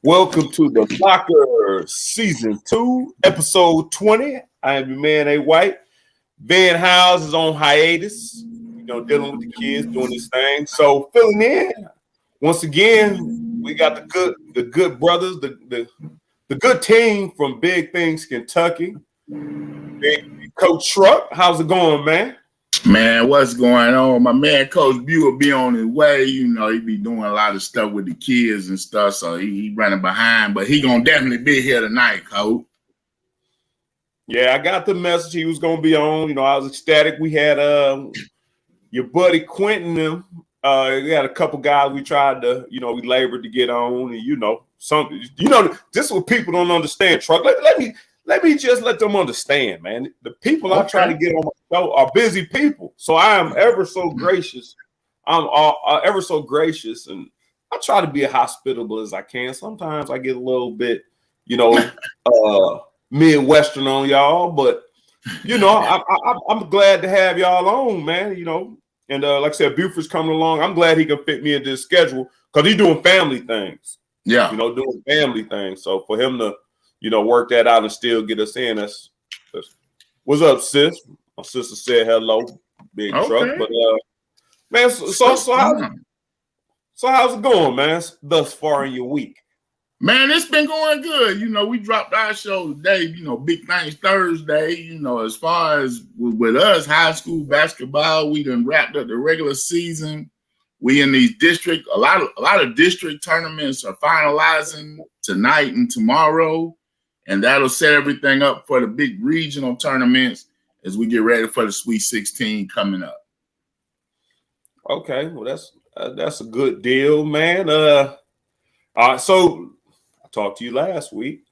Welcome to the Locker Season 2, Episode 20. I am your man, A. White. Van Howes is on hiatus, dealing with the kids, doing this thing. So filling in, once again, we got the good brothers, the good team from Big Things, Kentucky. Big Coach Truck, how's it going, man? Man, what's going on? My man, Coach B will be on his way. He be doing a lot of stuff with the kids and stuff, so he running behind. But he gonna definitely be here tonight, Coach. Yeah, I got the message he was gonna be on. I was ecstatic. We had your buddy Quentin. We had a couple guys we tried to, we labored to get on, and this is what people don't understand. Truck. Let me just let them understand, man. The people I try to get on my show are busy people. So I am ever so gracious. I'm ever so gracious, and I try to be as hospitable as I can. Sometimes I get a little bit, Midwestern on y'all, but I'm glad to have y'all on, man. And like I said, Buford's coming along. I'm glad he can fit me into his schedule because he's doing family things. Yeah, doing family things. So for him to work that out and still get us in. That's what's up, sis? My sister said hello, Big Truck. But man, so how's it going, man? Thus far in your week, man, it's been going good. We dropped our show today. Big Things Thursday. As far as with us, high school basketball, we done wrapped up the regular season. We in these district, a lot of district tournaments are finalizing tonight and tomorrow. And that'll set everything up for the big regional tournaments as we get ready for the Sweet 16 coming up. Okay, well that's a good deal, man. All right, so I talked to you last week.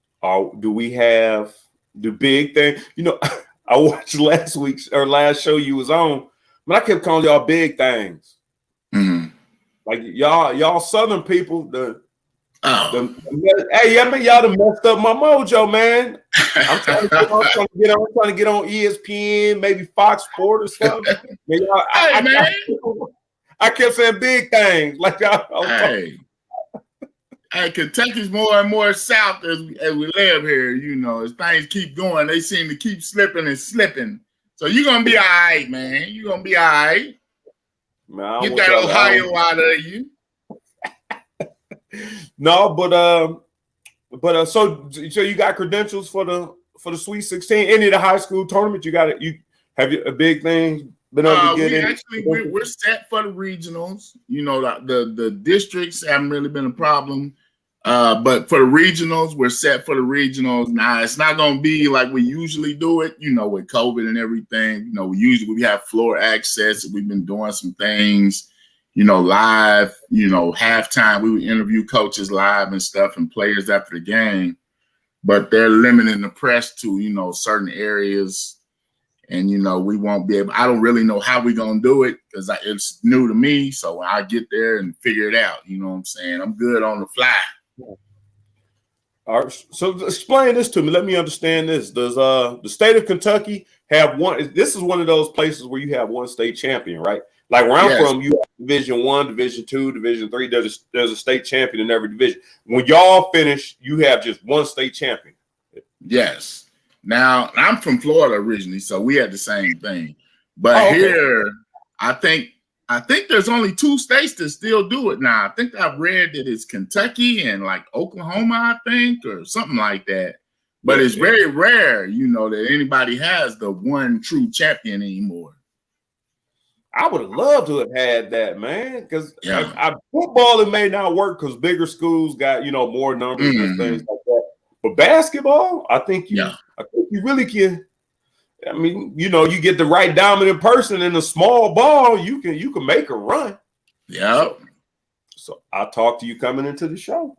Do we have the big thing? I watched last show you was on, but I kept calling y'all Big Things. Mm-hmm. Like y'all Southern people, hey, I mean, y'all done messed up my mojo, man. I'm trying to get on ESPN, maybe Fox Sports or something. Man, I kept saying Big Things. Like hey, Kentucky's more and more south as we live here. As things keep going, they seem to keep slipping and slipping. So you're gonna be all right, man. You're gonna be all right. Man, get that Ohio out of you. No, but so you got credentials for the Sweet 16. Any of the high school tournament you got it? You have a big thing been able to get in? Actually, we're set for the regionals. The districts haven't really been a problem, but for the regionals, we're set for the regionals. Now it's not going to be like we usually do it. With COVID and everything. We have floor access. We've been doing some things. Live, halftime, we would interview coaches live and stuff and players after the game, but they're limiting the press to, certain areas. And, we won't be able, I don't really know how we're going to do it because it's new to me. So when I get there and figure it out, you know what I'm saying? I'm good on the fly. All right. So explain this to me. Let me understand this. Does the state of Kentucky have one? This is one of those places where you have one state champion, right? Like where I'm from, you have Division I, Division II, Division III. There's a state champion in every division. When y'all finish, you have just one state champion. Yes. Now, I'm from Florida originally, so we had the same thing. But here, I think there's only 2 states that still do it now. I think I've read that it's Kentucky and like Oklahoma, I think, or something like that. But it's very rare, that anybody has the one true champion anymore. I would have loved to have had that, man, because football, it may not work because bigger schools got, more numbers and things like that. But basketball, I think you really can. I mean, you get the right dominant person in a small ball, you can make a run. Yeah. So I talked to you coming into the show,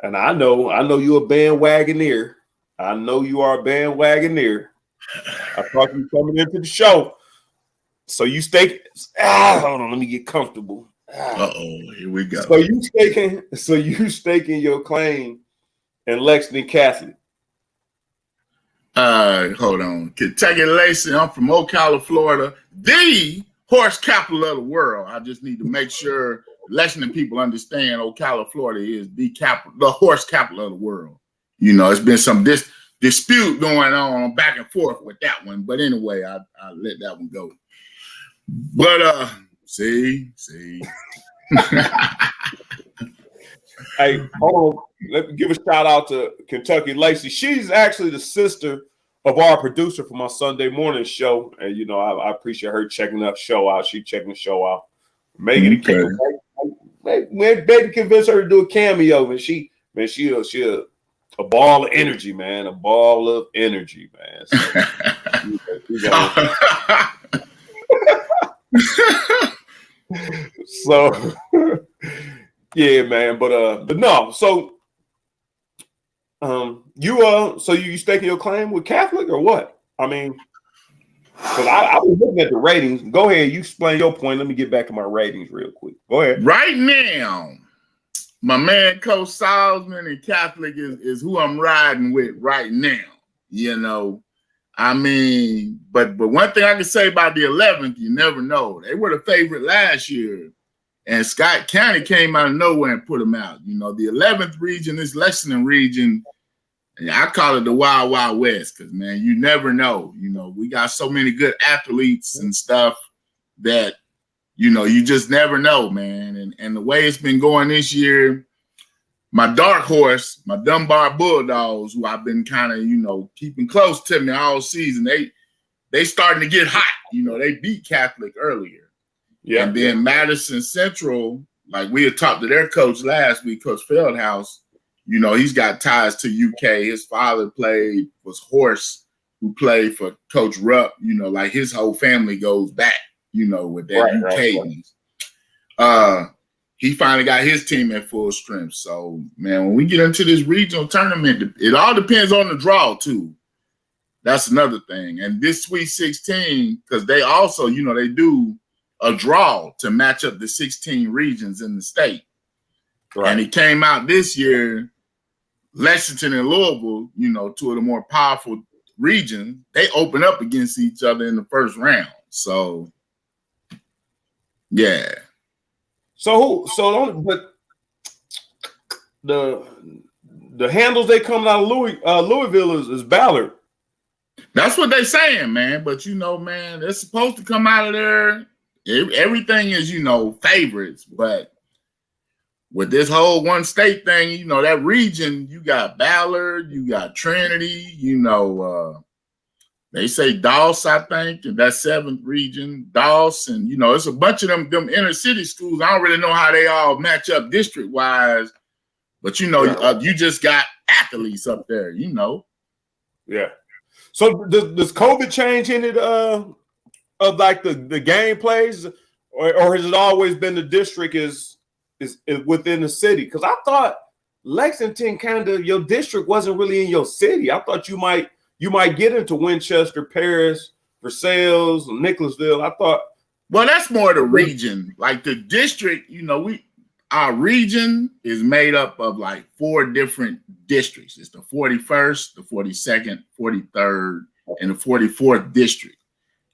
and I know you're a bandwagoneer. I know you are a bandwagoneer. I talked to you coming into the show. So you stake. Hold on, let me get comfortable. Here we go. So you staking your claim in Lexington Catholic. Hold on. Kentucky Lacey. I'm from Ocala, Florida, the horse capital of the world. I just need to make sure Lexington people understand Ocala, Florida is the horse capital of the world. You know, it's been some dispute going on back and forth with that one. But anyway, I let that one go. But see. Hey, hold on. Let me give a shout out to Kentucky Lacey. She's actually the sister of our producer for my Sunday morning show. And, you know, I appreciate her checking that show out. She checking the show out. Megan, maybe convince her to do a cameo. And she a ball of energy, man. A ball of energy, man. So, yeah, man. But no. So, you staking your claim with Catholic or what? I mean, because I was looking at the ratings. Go ahead, you explain your point. Let me get back to my ratings real quick. Go ahead. Right now, my man Coach Salzman and Catholic is who I'm riding with right now. You know, I mean, but one thing I can say about the 11th, you never know. They were the favorite last year, and Scott County came out of nowhere and put them out. You know, the 11th region, this Lexington region, I call it the Wild Wild West because, man, you never know. You know, we got so many good athletes and stuff that, you know, you just never know, man. And the way it's been going this year, my dark horse, my Dunbar Bulldogs, who I've been kind of, you know, keeping close to me all season, they starting to get hot. You know, they beat Catholic earlier. Yeah. And then Madison Central, like we had talked to their coach last week, Coach Feldhouse, you know, he's got ties to UK. His father was Horse, who played for Coach Rupp. You know, like his whole family goes back, you know, with that UK. He finally got his team at full strength. So, man, when we get into this regional tournament, it all depends on the draw, too. That's another thing. And this Sweet 16, because they also, you know, they do a draw to match up the 16 regions in the state. Right. And it came out this year, Lexington and Louisville, you know, two of the more powerful regions, they open up against each other in the first round. So, yeah. But the handles they coming out of Louisville is Ballard. That's what they saying, man. But you know, man, they're supposed to come out of there. Everything is, you know, favorites. But with this whole one state thing, you know, that region, you got Ballard, you got Trinity, you know, they say Doss, I think, in that 7th region, Doss, and, you know, it's a bunch of them inner city schools. I don't really know how they all match up district-wise, but, you know, you just got athletes up there, you know. Yeah. So does COVID change any of like the game plays, or has it always been the district is within the city? Because I thought Lexington your district wasn't really in your city. I thought you might get into Winchester, Paris, Versailles, Nicholasville. I thought. Well, that's more the region. Like the district, you know, our region is made up of like 4 different districts. It's the 41st, the 42nd, 43rd, and the 44th district.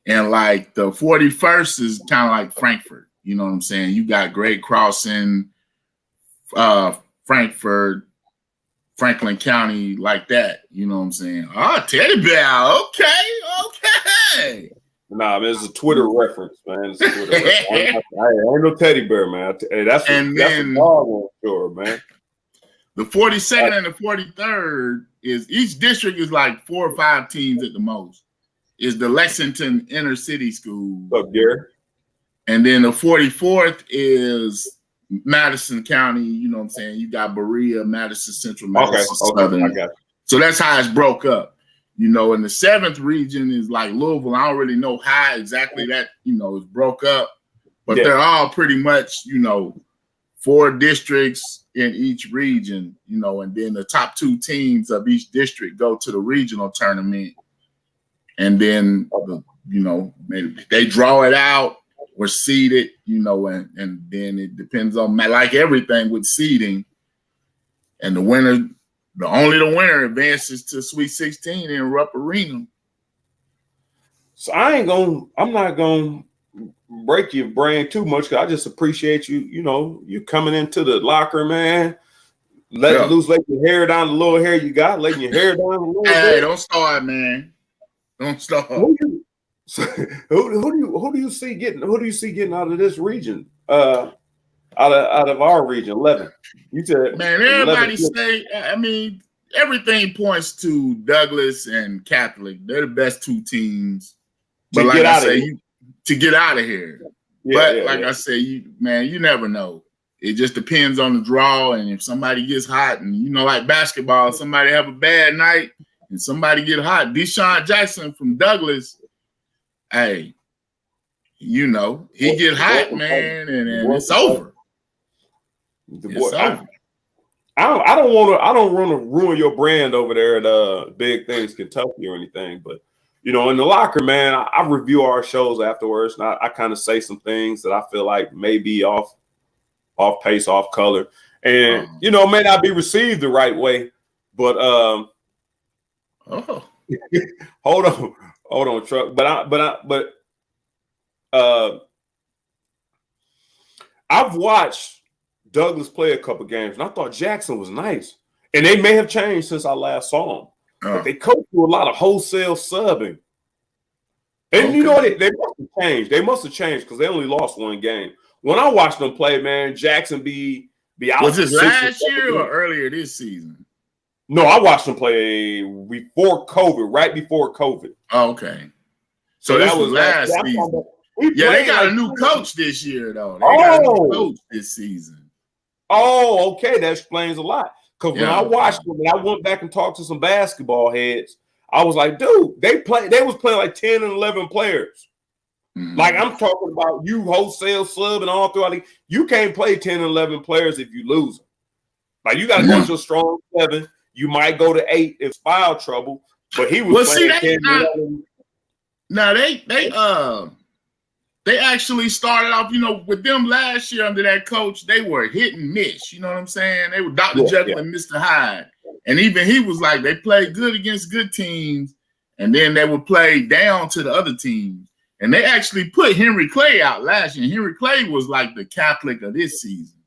And like the 41st is kind of like Frankfurt. You know what I'm saying? You got Great Crossing, Frankfurt, Franklin County, like that. You know what I'm saying? Oh, Teddy Bear. Okay. Nah, man, it's a Twitter reference, man. It's a Twitter reference. I ain't no teddy bear, man. That's a dog on sure, man. The 42nd and the 43rd is each district is like 4 or 5 teams at the most. Is the Lexington Inner City School. What's up, Gary? And then the 44th is Madison County. You know what I'm saying? You got Berea, Madison Central, Madison Southern. I got you. So that's how it's broke up. You know, and the 7th region is like Louisville. I don't really know how exactly that, you know, is broke up, but they're all pretty much, you know, 4 districts in each region, you know, and then the top 2 teams of each district go to the regional tournament. And then, you know, maybe they draw it out or seed it, you know, and then it depends on, like everything with seeding. And the winner advances to Sweet 16 in Rupp Arena. So I'm not going to break your brain too much, because I just appreciate you. You know, you coming into the locker, man. Letting loose, letting your hair down, the little hair you got, letting your hair down a little bit. Hey, don't start, man. Don't start. Who do you see getting out of this region? Out of our region, 11. You said, man, everybody say. I mean, everything points to Douglas and Catholic. They're the best two teams. But like I say, to get out of here. Yeah, but I say, you never know. It just depends on the draw, and if somebody gets hot, and like basketball, somebody have a bad night and somebody get hot. Deshaun Jackson from Douglas, hey, he get hot, man, and it's over. It's over. I don't want to ruin your brand over there at Big Things Kentucky or anything, but in the locker, man, I review our shows afterwards, and I kind of say some things that I feel like may be off pace, off color, and may not be received the right way. But hold on, Truck. But I've watched Douglas play a couple games, and I thought Jackson was nice, and they may have changed since I last saw him. But they coach through a lot of wholesale subbing, and you know what? They must have changed. They must have changed because they only lost one game. When I watched them play, man, Jackson be out. Was this last year or earlier this season? No, I watched them play before COVID, right before COVID. Oh, okay. So that was last season. Yeah, they got a new coach this year, though. They got a new coach this season. Oh, okay. That explains a lot. Because when I watched them and I went back and talked to some basketball heads, I was like, dude, they was playing like 10 and 11 players. Like, I'm talking about you wholesale sub and all throughout. You can't play 10 and 11 players if you lose them. Like, you got to go to a strong 7. You might go to 8 if foul trouble. But he was playing 10 and 11. Now, they actually started off, with them last year under that coach. They were hit and miss. You know what I'm saying? They were Dr. Jekyll and Mr. Hyde. And even he was like, they played good against good teams, and then they would play down to the other teams. And they actually put Henry Clay out last year. Henry Clay was like the Catholic of this season.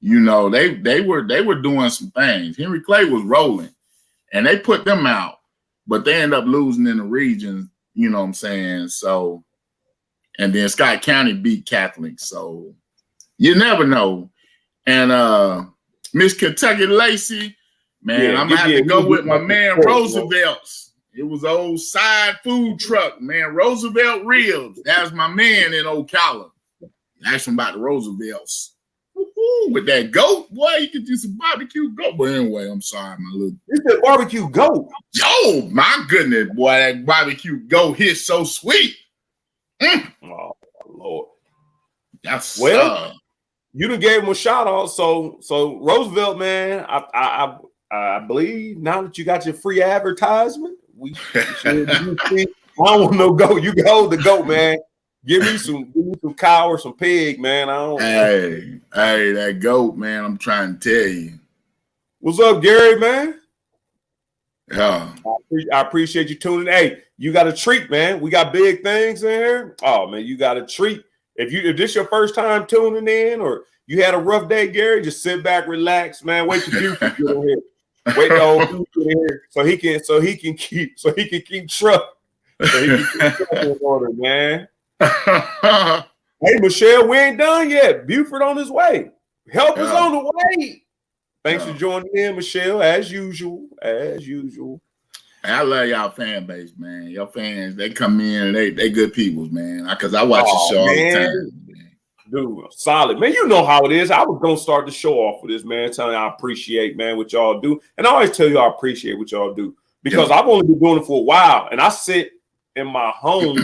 They were doing some things. Henry Clay was rolling, and they put them out, but they end up losing in the region. You know what I'm saying? So, and then Scott County beat Catholic. So you never know. And Miss Kentucky Lacey, man, I'm gonna have to go with my man Roosevelt's. It was an old side food truck, man. Roosevelt Ribs. That's my man in Ocala. Ask him about the Roosevelt's. With that goat, boy, you could do some barbecue goat. But anyway, I'm sorry, my little. You said barbecue goat. Yo, my goodness, boy, that barbecue goat hit so sweet. Oh, Lord. That's you done gave him a shout out. So Roosevelt, man, I believe now that you got your free advertisement, we should. I don't want no goat. You can hold the goat, man. Give me some cow or some pig, man. Hey, that goat, man. I'm trying to tell you. What's up, Gary, man? Yeah. I appreciate you tuning in. Hey, you got a treat, man. We got big things in here. Oh, man, you got a treat. If this your first time tuning in, or you had a rough day, Gary, just sit back, relax, man. Wait till you get in here. Wait till you get in here so he can keep truck. So he can keep truck in order, man. Hey, Michelle, we ain't done yet. Buford on his way. Help is on the way. Thanks for joining in, Michelle, as usual. I love y'all fan base, man. Your fans, they come in and they good people, man. Because I watch the show all the time. Man. Dude, solid. Man, you know how it is. I was going to start the show off with this, man, telling you I appreciate, man, what y'all do. And I always tell you I appreciate what y'all do. Because I've only been doing it for a while. And I sit in my home.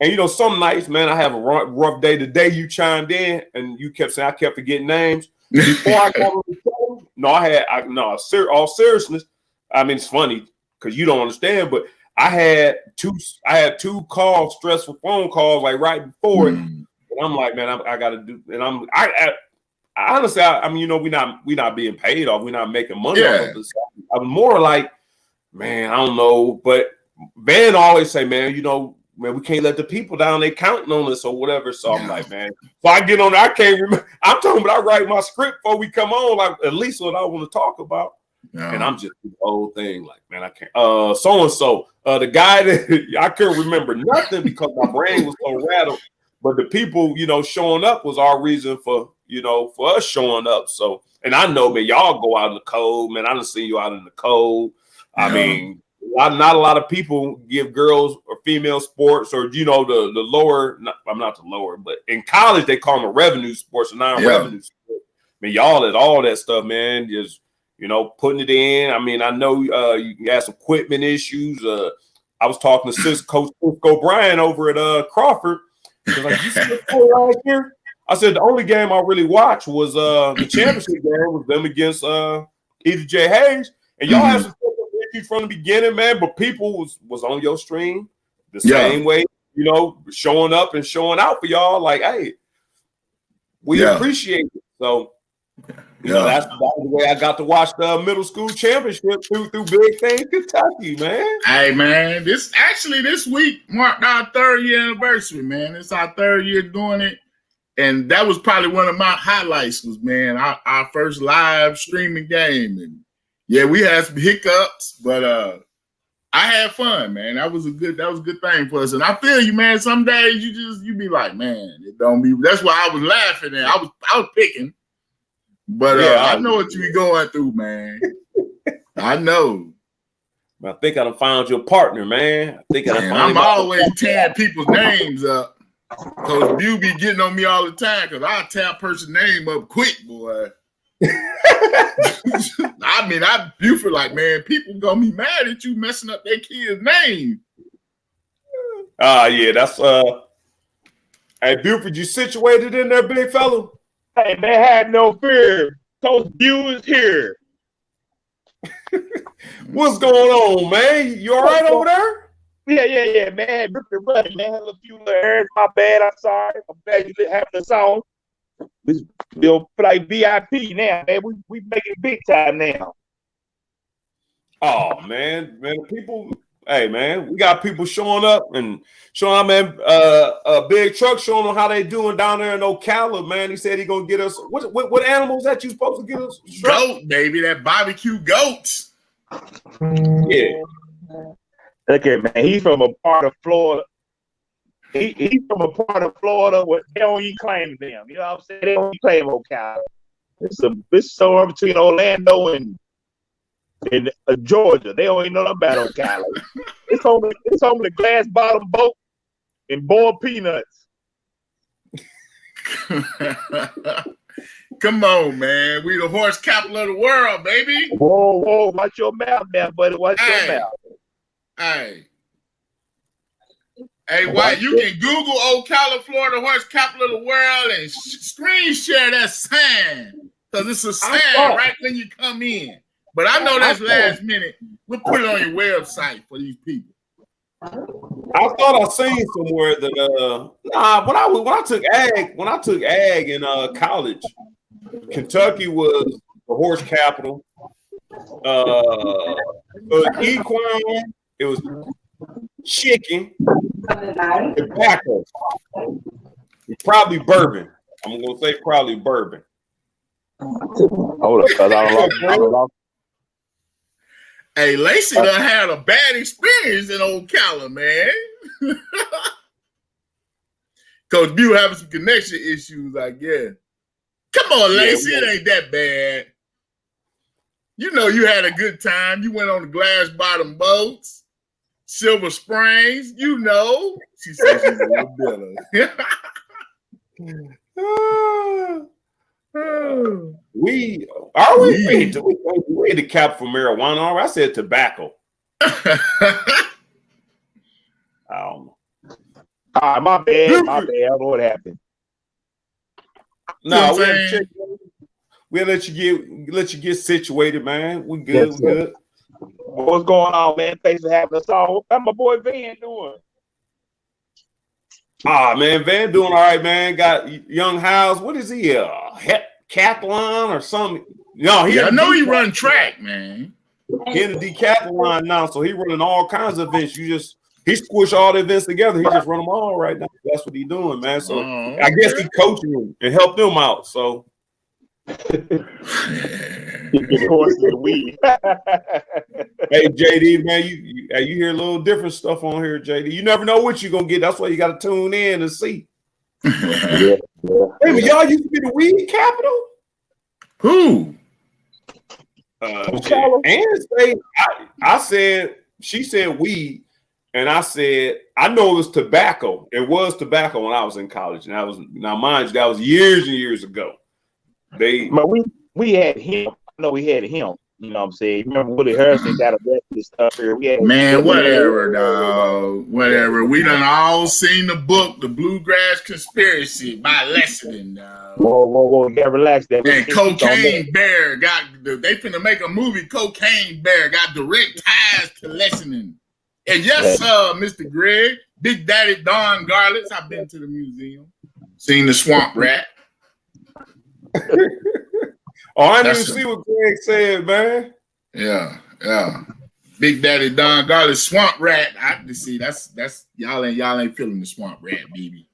And, some nights, man, I have a rough day. The day you chimed in and you kept saying I kept forgetting names. Before I got on the show, all seriousness, I mean, it's funny because you don't understand, but I had two calls, stressful phone calls, like right before it. And I'm like, man, I got to do, and I honestly, I mean, we not being paid off. We're not making money off of this. I'm more like, man, I don't know. But Van always say, man, man, we can't let the people down. They counting on us or whatever. So I'm like, man. So I get on there. I can't remember. I'm talking about I write my script before we come on, like at least what I want to talk about. And I'm just the whole thing, like, man, I can't. So-and-so, the guy that I couldn't remember nothing because my brain was so rattled. But the people, showing up was our reason for us showing up. So, and I know, man, y'all go out in the cold, man. I done seen you out in the cold. I mean, not a lot of people give girls or female sports or the lower. I'm not the lower, but in college they call them revenue sports or non-revenue sports. I mean, y'all at all that stuff, man. Just putting it in. I mean, I know you had some equipment issues. I was talking to Coach Cisco Bryan over at Crawford. He was like, "You see this right here?" I said the only game I really watched was the championship game with them against E.J. Hayes, and y'all had some issues from the beginning, man. But people was on your stream the same way, showing up and showing out for y'all. Like, hey, we appreciate it. So, that's the way I got to watch the middle school championship through Big Thing, Kentucky, man. Hey, man, this week marked our 3rd year anniversary, man. It's our 3rd year doing it. And that was probably one of my highlights was, man, our first live streaming game. And yeah, we had some hiccups, but I had fun, man. That was a good thing for us. And I feel you, man. Some days you be like, man, it don't be. That's why I was laughing at. I was picking, but I know what you be going through, man. I know. I think I done found your partner, man. I'm always tearing people's names up. Coach Bew be getting on me all the time because I tap person's name up quick, boy. I mean, Buford like, man, people gonna be mad at you messing up their kid's name. Yeah, that's hey, Buford, you situated in there, big fella? Hey, man, have no fear. Coach Bew is here. What's going on, man? You all right over there? Yeah, man. Ripped and running, man. A few little errands. My bad. I'm sorry. I'm glad you having the song. We'll play VIP now, man. We making big time now. Oh, man, people. Hey, man, we got people showing up and showing up, man. Big Truck showing them how they doing down there in Ocala, man. He said he gonna get us. What animals that you supposed to get us? Goat, baby. That barbecue goats. Yeah. Look at man, he's from a part of Florida. He's from a part of Florida where they don't even claim them. You know what I'm saying? They don't even claim Ocala. It's somewhere between Orlando and Georgia. They don't even know about Ocala. It's on the glass bottom boat and boiled peanuts. Come on, man. We the horse capital of the world, baby. Whoa, watch your mouth now, buddy. Watch your mouth. Hey, White, you can Google Ocala, Florida, horse capital of the world, and screen share that sign because it's a sign right when you come in. But I know that's last minute. We'll put it on your website for these people. I thought I seen somewhere that when I took ag in college, Kentucky was the horse capital. Equine, it was chicken, tobacco, probably bourbon. I'm gonna say probably bourbon. Hold up, I don't know. Hey, Lacey done had a bad experience in Ocala, man. Coach Bew having some connection issues, I guess. Come on, Lacey, it ain't that bad. You know you had a good time. You went on the glass bottom boats, Silver Springs. You know, she said she's a little bitter. We the cap for marijuana. I said tobacco. I don't know. My bad. I don't know what happened. No, we'll let you get situated, man. We good. Yes, we good. What's going on, man? Thanks for having us on. How my boy Van doing? Man, Van doing all right, man. Got young House. What is he? Decathlon or something? No, I know he run track, man. He in the decathlon now, so he running all kinds of events. You just He squished all the events together. He just run them all right now. That's what he's doing, man. So I guess he coaching them and helped them out. So Get horse in the weed. hey, JD, man, you hear a little different stuff on here, JD. You never know what you're gonna get. That's why you got to tune in and see. Yeah. Hey, but y'all used to be the weed capital. Who? And say I said she said weed, and I said I know it was tobacco. It was tobacco when I was in college, and now mind you, that was years and years ago. But we had him. I know we had him. You know what I'm saying? Remember Woody Harrison got arrested and stuff here. We had whatever, dog. Whatever. We done all seen the book, The Bluegrass Conspiracy by Lessing, dog. Whoa. Yeah, relax. That and Cocaine Bear they finna make a movie. Cocaine Bear got direct ties to Lessing. And yes, Mr. Greg, Big Daddy Don Garlits. I've been to the museum, seen the swamp rat. I didn't even see what Greg said, man. Yeah. Big Daddy Don Garlits, swamp rat. I see that's y'all ain't feeling the swamp rat, baby.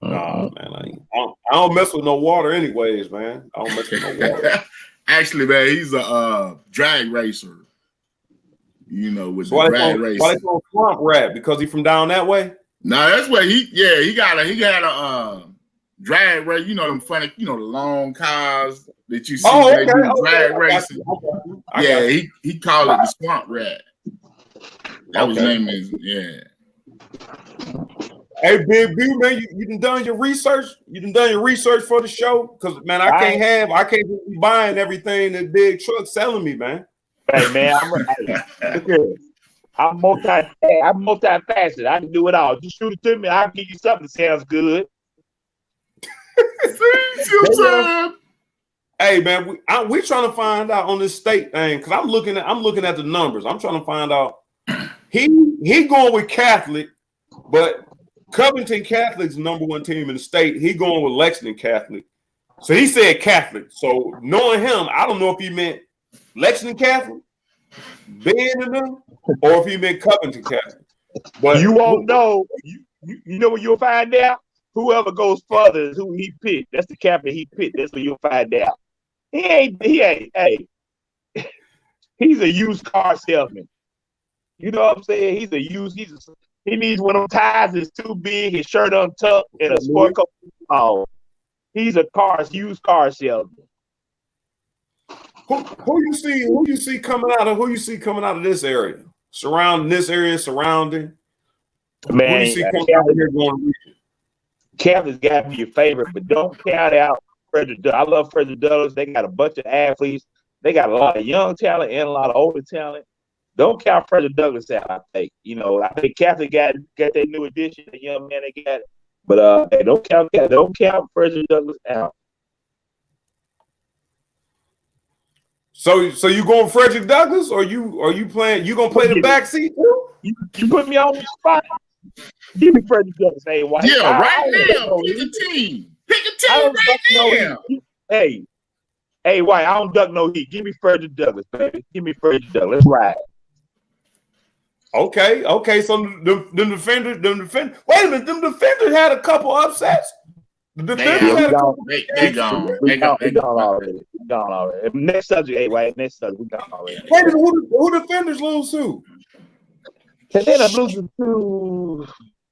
Nah, man, I don't mess with no water, anyways, man. I don't mess with no water. Actually, man, he's a drag racer. You know, with the drag racer. Why they call swamp rat? Because he from down that way? No, that's what he got a drag race. You know them funny, the long cars that you see drag racing. Yeah, he called it the swamp rat. That was his name Hey, Big B, man, you done your research? You done your research for the show? Because man, I can't be buying everything that Big Truck's selling me, man. Hey man, I'm multifaceted. I can do it all. Just shoot it to me. I'll give you something that sounds good. Hey man, we trying to find out on this state thing because I'm looking at the numbers. I'm trying to find out. He going with Catholic, but Covington Catholic's number one team in the state. He going with Lexington Catholic. So he said Catholic. So knowing him, I don't know if he meant Lexington Catholic, Ben and them, or if he meant Covington Catholic. But you won't know. You know what you'll find out? Whoever goes further is who he picked. That's the captain he picked. That's what you'll find out. He ain't, hey, he's a used car salesman. You know what I'm saying? He needs one of them ties that's too big, his shirt untucked, and a sport coat. Oh, he's a used car salesman. Who you see coming out of this area? Surrounding. Man, who you see coming out of here going? Catholics got to be your favorite, but don't count out Frederick Douglass. I love Frederick Douglass. They got a bunch of athletes. They got a lot of young talent and a lot of older talent. Don't count Frederick Douglass out, I think. I think Catholic got that new addition, the young man they got. But hey, don't count Frederick Douglass out. So you going Frederick Douglass, or you playing? You gonna play the backseat too? You put me on the spot. Give me Frederick Douglass. Hey, why? Yeah, right now. Pick a team. Pick a team right now. Hey, White, I don't duck no heat. Give me Frederick Douglass, baby. Give me Frederick Douglass. Let's ride. Okay. So the defenders. Wait a minute, them defenders had a couple upsets. The defenders had a couple. They gone. They gone already. Next subject, hey, White. Next subject, we gone already. Wait a minute, who defenders lose to? They ended up losing to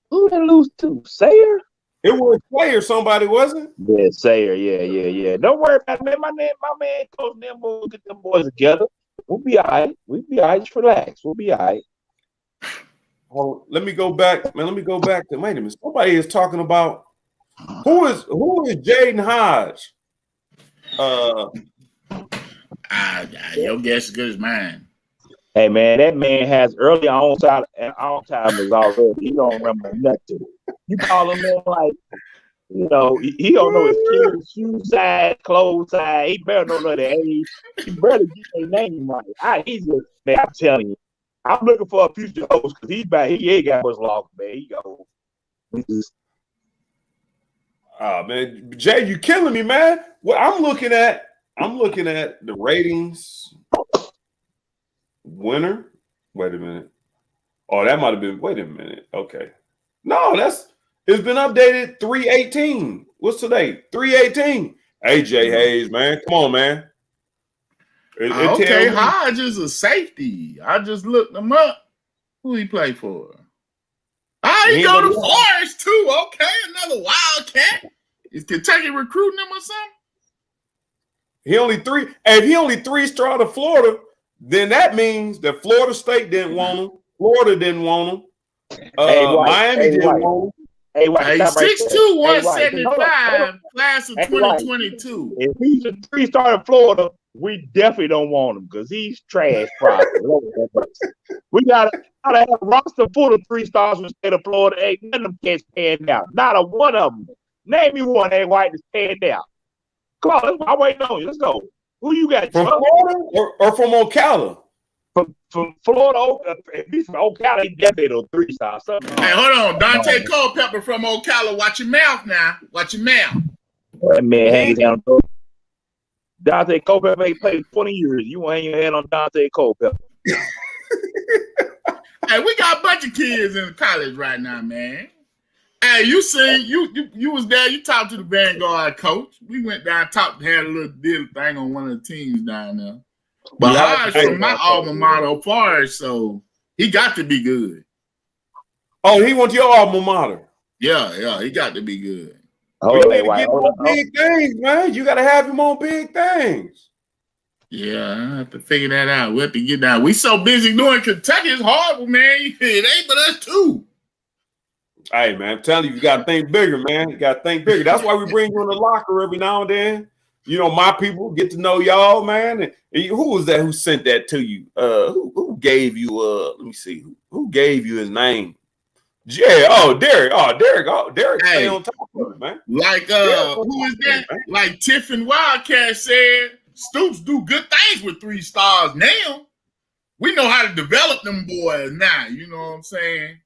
who did they lose to? Sayer? It was Sayer, somebody, wasn't it? Yeah, Sayer. Yeah. Don't worry about it, man. My man coach them boys, get them boys together. We'll be all right. Just relax. We'll be all right. Oh, let me go back, man. Wait a minute. Somebody is talking about who is Jaden Hodge? Your guess is good as mine. Hey man, that man has early Alzheimer's already. He don't remember nothing. You call him man like, he don't know his kids' shoe size, clothes size. He barely don't know the age. He barely get their name right. Man, I'm telling you, I'm looking for a future host because he ain't got much longer, man. He go. Man, Jay, you killing me, man. Well, I'm looking at the ratings. Winner. Wait a minute. Oh, that might have been. Wait a minute. Okay. No, it's been updated 3/18. What's today? 3/18. AJ Hayes, man. Come on, man. Okay, Hodge is a safety. I just looked him up. Who he play for? He go to Forest too. Okay, another Wildcat. Is Kentucky recruiting him or something? If he only 3-star to Florida, then that means that Florida State didn't want him. Florida didn't want him. Miami didn't want him. Hey, 6'2", 175, class of 2022. If he's a 3-star in Florida, we definitely don't want him because he's trash. We gotta have a roster full of 3-stars from the state of Florida. Ain't none of them cats panned out. Not a one of them. Name me one, A. White, that's panned out. Come on, I'm waiting on you. Let's go. Who you got? From Florida or from Ocala? From Florida, if he's from Ocala, he definitely a 3-star. Hey, hold on. Dante Culpepper from Ocala. Watch your mouth now. Watch your mouth. That man hangs down. Dante Culpepper ain't played 20 years. You want to hang your head on Dante Culpepper. Hey, we got a bunch of kids in college right now, man. Hey, you see, you was there. You talked to the Vanguard coach. We went down, had a little deal thing on one of the teams down there. But Hodge from my alma mater, Forest, so he got to be good. Oh, he wants your alma mater. Yeah, he got to be good. Big things, man. You got to have him on big things. Yeah, I have to figure that out. We have to get down. We so busy doing Kentucky, it's horrible, man. It ain't but us too. Hey, man, I'm telling you, you got to think bigger, man. You got to think bigger. That's why we bring you in the locker every now and then. You know, my people get to know y'all, man. And who was that who sent that to you? Who gave you, let me see. Who gave you his name? Yeah, Derek. Derek stay on top of it, man. Like, who is that? Man. Like Tiffin Wildcat said, Stoops do good things with 3 stars now. We know how to develop them boys now. You know what I'm saying?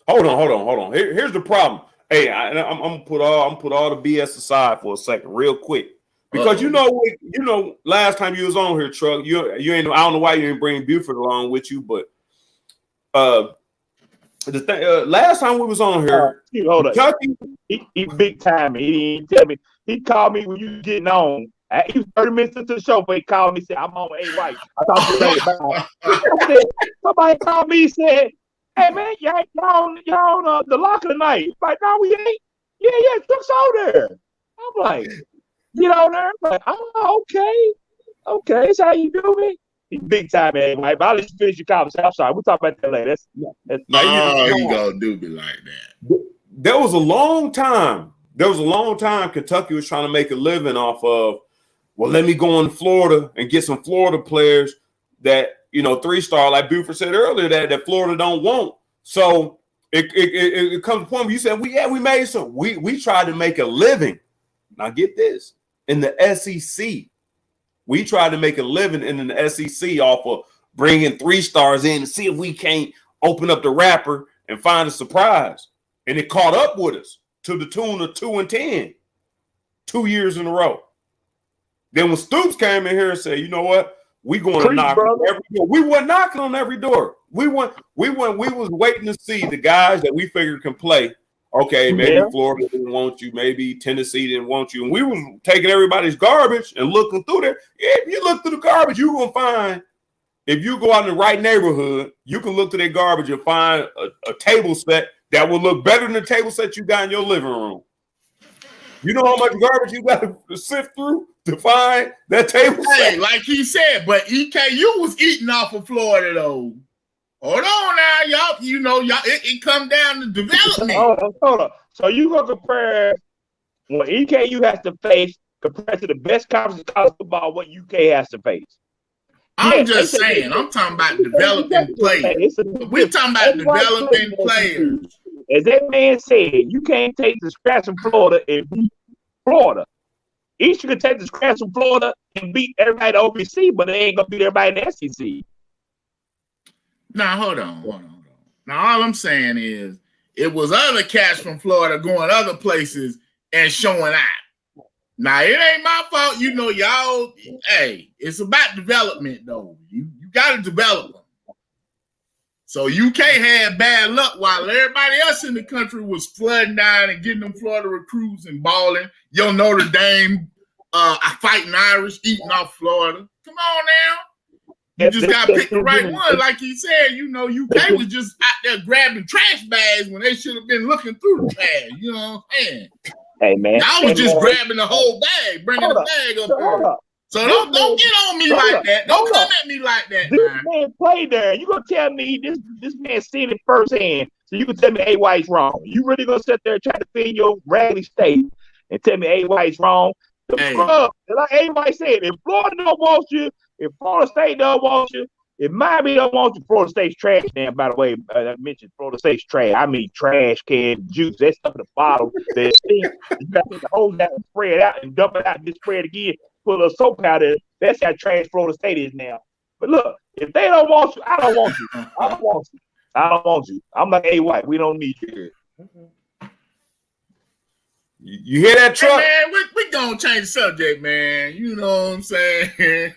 Hold on. Here's the problem. Hey, I'm gonna put all the BS aside for a second, real quick, because you know, last time you was on here, Truck, you ain't. I don't know why you didn't bring Buford along with you, but the thing, last time we was on here, hold Kentucky, he big time. He didn't tell me. He called me when you getting on. He was 30 minutes into the show, but he called me and said, "I'm on A. White." I thought you were later. Somebody called me and said, "Hey man, y'all on the locker tonight?" Like, no, we ain't. Yeah, Truck's over there. I'm like, get on there. I'm like, oh, okay, that's how you do me. He's big time, man. But I'll let you finish your conversation. I'm sorry, we'll talk about that later. You gonna do me like that? There was a long time Kentucky was trying to make a living off of. Well, let me go in Florida and get some Florida players that, you know, 3-star, like Buford said earlier, that Florida don't want. So it comes to a point where you said, we made some. We tried to make a living. Now get this, in the SEC. We tried to make a living in the SEC off of bringing 3-stars in to see if we can't open up the wrapper and find a surprise. And it caught up with us to the tune of 2-10, 2 years in a row. Then when Stoops came in here and said, you know what? We going to knock on every door. We weren't knocking on every door. We was waiting to see the guys that we figured can play. Okay, maybe Florida didn't want you, maybe Tennessee didn't want you. And we was taking everybody's garbage and looking through there. Yeah, if you look through the garbage, you're gonna find, if you go out in the right neighborhood, you can look through that garbage and find a table set that will look better than the table set you got in your living room. You know how much garbage you got to sift through to find that table set? Like he said, but EKU was eating off of Florida, though. Hold on now, y'all. You know, it come down to development. Hold on. So you gonna compare what EKU has to face compared to the best conference in college football, what UK has to face? I'm just saying. I'm talking about developing players. We're talking about developing players. As that man said, you can't take the scratch from Florida and beat Florida. Each could take the scratch from Florida and beat everybody at OVC, but they ain't gonna beat everybody in the SEC. Now hold on. Now all I'm saying is it was other cats from Florida going other places and showing out. Now it ain't my fault, you know, y'all. Hey, it's about development though. You got to develop them. So UK had bad luck while everybody else in the country was flooding down and getting them Florida recruits and balling. Yo, Notre Dame fighting Irish, eating off Florida. Come on now. You just got to pick the right one. Like he said, you know, UK was just out there grabbing trash bags when they should have been looking through the trash. You know what I'm saying? Hey, man. I was just grabbing the whole bag, bringing the bag up there. So don't get on me like that. Don't come at me like that, this man. Man played there. You gonna tell me this man seen it firsthand, so you can tell me A. White's wrong. You really gonna sit there and try to defend your raggedy state and tell me A. White's wrong? Like A. White said, if Florida don't want you, if Florida State don't want you, if Miami don't want you, Florida State's trash. Now, by the way, I mentioned Florida State's trash. I mean trash can juice. That stuff in the bottle. You got to take the whole out and spread out and dump it out and just spread again. Put a little soap powder. That's how trash Florida State is now. But look, if they don't want you, I don't want you. I don't want you. I don't want you. I'm like A. White. We don't need you here. You hear that, truck? Hey, man, we gonna change the subject, man. You know what I'm saying? Hey,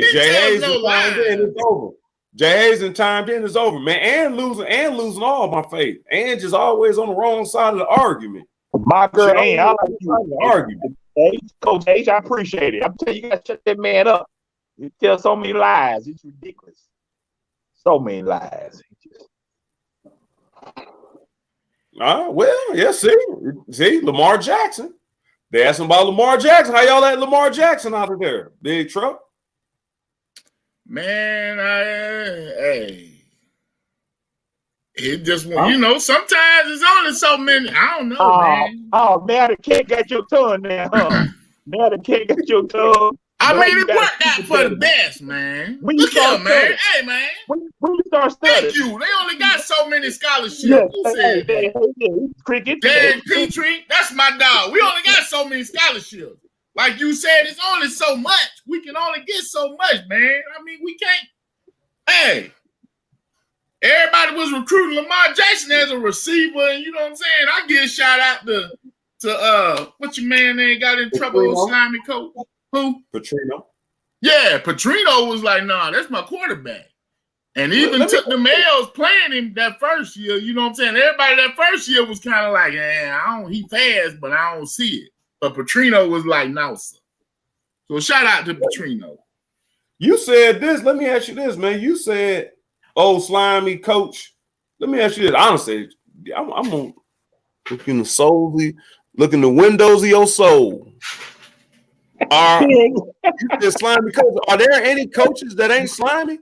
Jay Hayes and timed in, it's over. Jay Hayes and timed in, it's over, man. And losing all my faith. And just always on the wrong side of the argument. My girl ain't. I like the argument. Hey, Coach H, I appreciate it. I'm telling you, you got to shut that man up. You tell so many lies. It's ridiculous. So many lies. Well, yeah, see, Lamar Jackson. They asked him about Lamar Jackson. How y'all at Lamar Jackson out of there? Big truck? Man, it just, you know, sometimes it's only so many. I don't know, man. Oh, now the kid got your tongue now, huh? Now the kid got your tongue. I mean, it worked out for the best, man. Look here, man. Hey, man. When you start studying. Thank you. They only got so many scholarships. Cricket. Dan Petrie, that's my dog. We only got so many scholarships. Like you said, it's only so much. We can only get so much, man. I mean, we can't. Hey. Everybody was recruiting Lamar Jackson as a receiver, and you know what I'm saying? I give a shout out to what your man name got in trouble with slimy coach? Who? Petrino. Yeah, Petrino was like, nah, that's my quarterback. And even took the Males playing him that first year, you know what I'm saying? Everybody that first year was kind of like, he fast, but I don't see it. But Petrino was like, no, sir. So shout out to Petrino. You said this. Let me ask you this, man. You said, oh, slimy coach. Let me ask you this. Honestly, I'm gonna look in the soul, look in the windows of your soul. You said slimy coach. Are there any coaches that ain't slimy?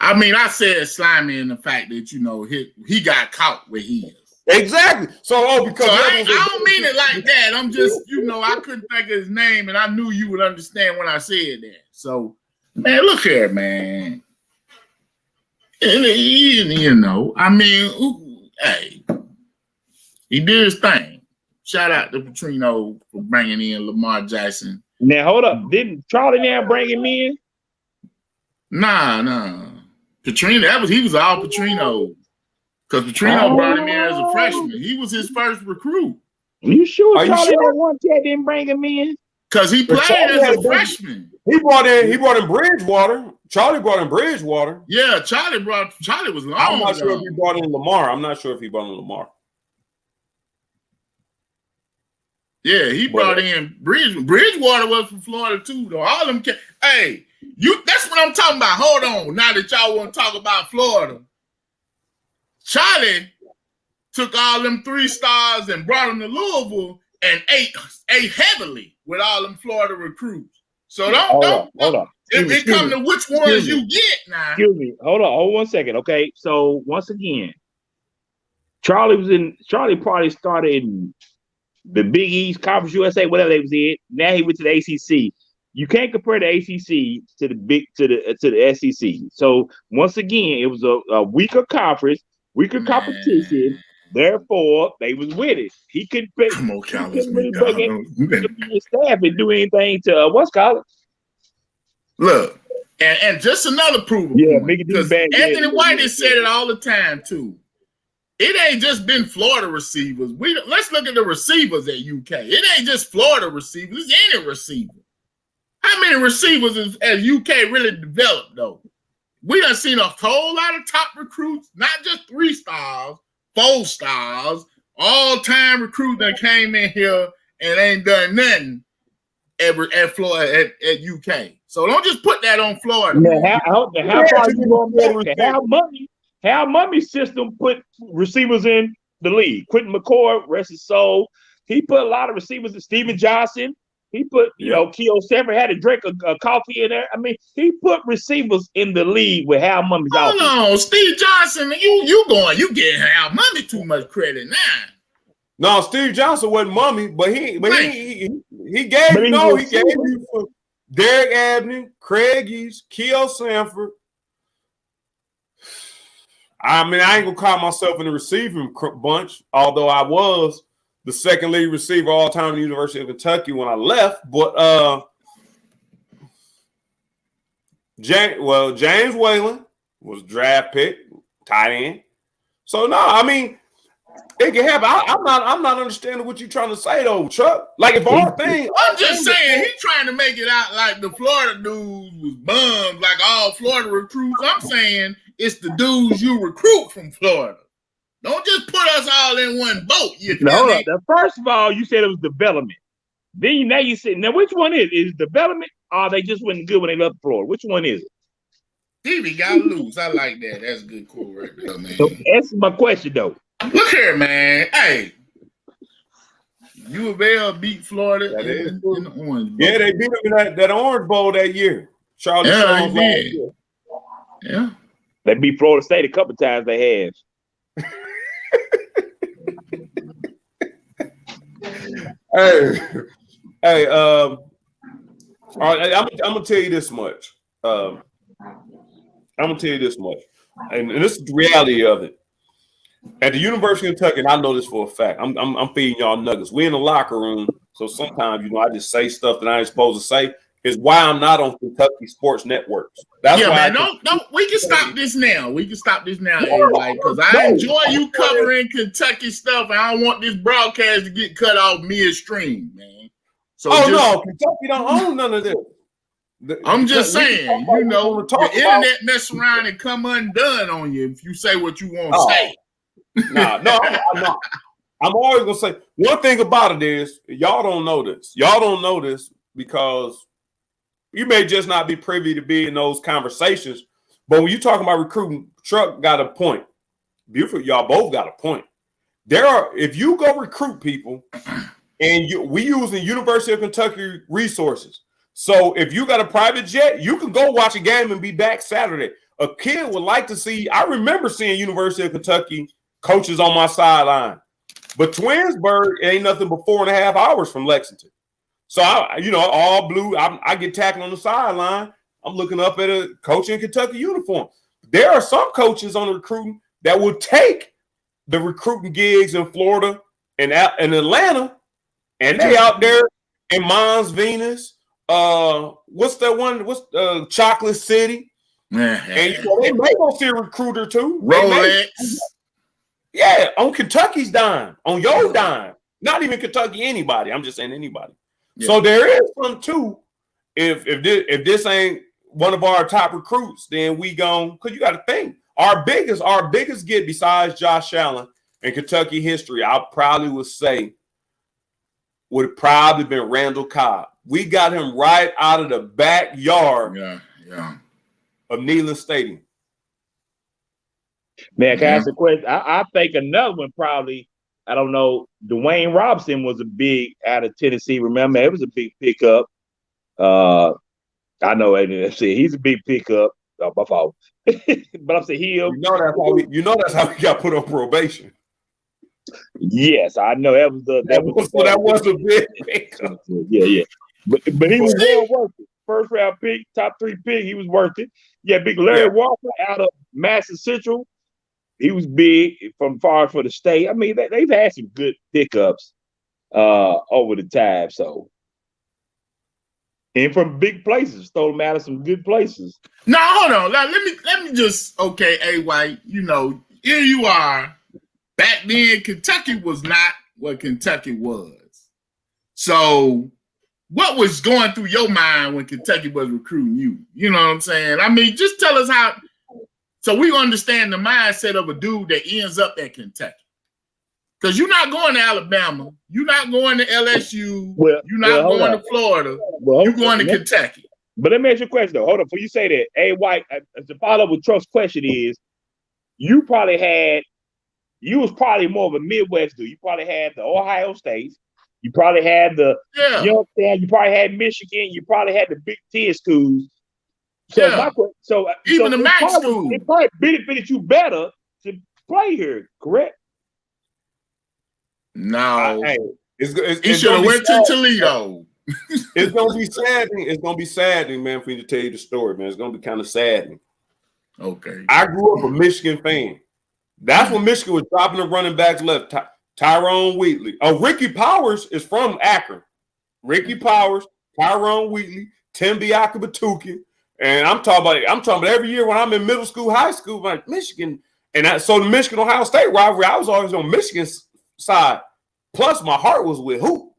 I mean, I said slimy in the fact that, you know, he got caught where he is. Exactly. Because I don't mean it like that. I'm just, you know, I couldn't think of his name, and I knew you would understand when I said that. So, man, look here, man. You know, I mean, hey, he did his thing. Shout out to Petrino for bringing in Lamar Jackson. Now, hold up. Didn't Charlie now bring him in? Nah. Petrino, he was all Petrino. Because Petrino brought him in as a freshman. He was his first recruit. You sure Charlie that one cat didn't bring him in? Because he played as a freshman. He brought in Bridgewater. Charlie brought in Bridgewater. Yeah, Charlie was long. I'm not sure if he brought in Lamar. Yeah, he brought in Bridgewater was from Florida too, though. All them hey, that's what I'm talking about. Hold on. Now that y'all want to talk about Florida. Charlie took all them 3 stars and brought them to Louisville and ate heavily with all them Florida recruits. So don't. If it come to which ones you get now. Excuse me. Hold on. Hold 1 second. Okay. So once again, Charlie probably started in the Big East, Conference USA, whatever they was in. Now he went to the ACC. You can't compare the ACC to the SEC. So once again, it was a weaker conference, weaker competition. Therefore, they was with it. He couldn't really bring in staff and do anything to what's called. Look, and just another proof. Yeah, because Anthony White has said it all the time too. It ain't just been Florida receivers. Let's look at the receivers at UK. It ain't just Florida receivers. It's any receiver. How many receivers has UK really developed though? we done seen a whole lot of top recruits, not just 3 stars, 4 stars, all-time recruit that came in here and ain't done nothing ever at Florida at UK. So don't just put that on Florida. How far you going back? Hal Mummy's system put receivers in the league. Quentin McCord, rest his soul. He put a lot of receivers in. Steven Johnson. He put, Keo Sanford had to drink a coffee in there. I mean, he put receivers in the league with Hal Mummy's offense. Hold on, Steve Johnson, you getting Hal Mummy too much credit now. No, Steve Johnson wasn't Mummy, but he gave you for Derek Abney, Craig East, Keo Sanford. I mean, I ain't gonna call myself in the receiving bunch, although I was the second lead receiver all time at the University of Kentucky when I left. But James Whalen was draft pick, tight end. So no, I mean, it can happen. I'm not understanding what you're trying to say though, Chuck. Like if our thing, I'm just saying he's trying to make it out like the Florida dudes was bums, like all Florida recruits. I'm saying it's the dudes you recruit from Florida. Don't just put us all in one boat. First of all, you said it was development. Then now you said, now which one is it? Is it development or they just wasn't good when they left Florida? Which one is it? Stevie got loose. I like that. That's a good call right there, man. So answer my question though. Look here, man. Hey, U of L beat Florida in the Orange Bowl. Yeah, they beat them in that Orange Bowl that year. Charlie Jones last year. Yeah. They beat Florida State a couple times. They have. Hey, all right, I'm gonna tell you this much. And this is the reality of it. At the University of Kentucky, and I know this for a fact. I'm feeding y'all nuggets. We're in the locker room, so sometimes I just say stuff that I ain't supposed to say. Is why I'm not on Kentucky sports networks. That's why. Man, we can stop this now. Everybody, because I enjoy you covering Kentucky stuff, and I don't want this broadcast to get cut off midstream, man. So no, Kentucky don't own none of this. I'm just saying, the internet mess around and come undone on you if you say what you want to say. I'm not. I'm always gonna say one thing about it is y'all don't know this. Y'all don't know this because you may just not be privy to be in those conversations. But when you're talking about recruiting, Chuck got a point. Buford, y'all both got a point. If you go recruit people, and we use the University of Kentucky resources. So if you got a private jet, you can go watch a game and be back Saturday. A kid would like to see. I remember seeing University of Kentucky coaches on my sideline, but Twinsburg ain't nothing but 4.5 hours from Lexington. So all blue. I get tackled on the sideline. I'm looking up at a coach in Kentucky uniform. There are some coaches on the recruiting that will take the recruiting gigs in Florida and Atlanta, and they out there in Mons Venus. What's that one? What's Chocolate City? And they may go see a recruiter too. Rolex. Yeah, on Kentucky's dime, on your dime. Not even Kentucky, anybody. I'm just saying anybody. Yeah. So there is some too. If this ain't one of our top recruits, then we gone. Because you got to think our biggest get besides Josh Allen in Kentucky history, I probably would say would have probably been Randall Cobb. We got him right out of the backyard of Neyland Stadium. Man, can I ask a question? I think another one probably, I don't know, Dwayne Robinson was a big out of Tennessee. Remember, it was a big pickup. I know he's a big pickup. Oh, my fault. But I'm saying him. That's how we got put on probation. Yes, I know that was a big pickup. Yeah. But he was well worth it. First round pick, top 3 pick, he was worth it. Yeah, big Larry Walker out of Madison Central. He was big from far for the state. I mean, they've had some good pickups over the time. So, and from big places, stole them out of some good places. No, hold on. Now, let me just White. Here you are. Back then, Kentucky was not what Kentucky was. So, what was going through your mind when Kentucky was recruiting you? You know what I'm saying? I mean, just tell us So we understand the mindset of a dude that ends up at Kentucky. Because you're not going to Alabama. You're not going to LSU. You're not going to Florida. You're going to Kentucky. But let me ask you a question, though. Hold on. Before you say that, hey, White, to follow up with Trump's question is, you was probably more of a Midwest dude. You probably had the Ohio States. You probably had the, you know what I'm saying? You probably had Michigan. You probably had the Big Ten schools. So, even the MAC schools. It probably benefited you to play here, correct? No. He should have went to Toledo. It's gonna be saddening. It's gonna be saddening, man, for me to tell you the story, man. It's gonna be kind of saddening. Okay. I grew up a Michigan fan. That's when Michigan was dropping the running backs left. Tyrone Wheatley. Oh, Ricky Powers is from Akron. Ricky Powers, Tyrone Wheatley, Tim Biakabatuki. And I'm talking about every year when I'm in middle school, high school, like Michigan. And so the Michigan-Ohio State rivalry, I was always on Michigan's side. Plus, my heart was with Hoop.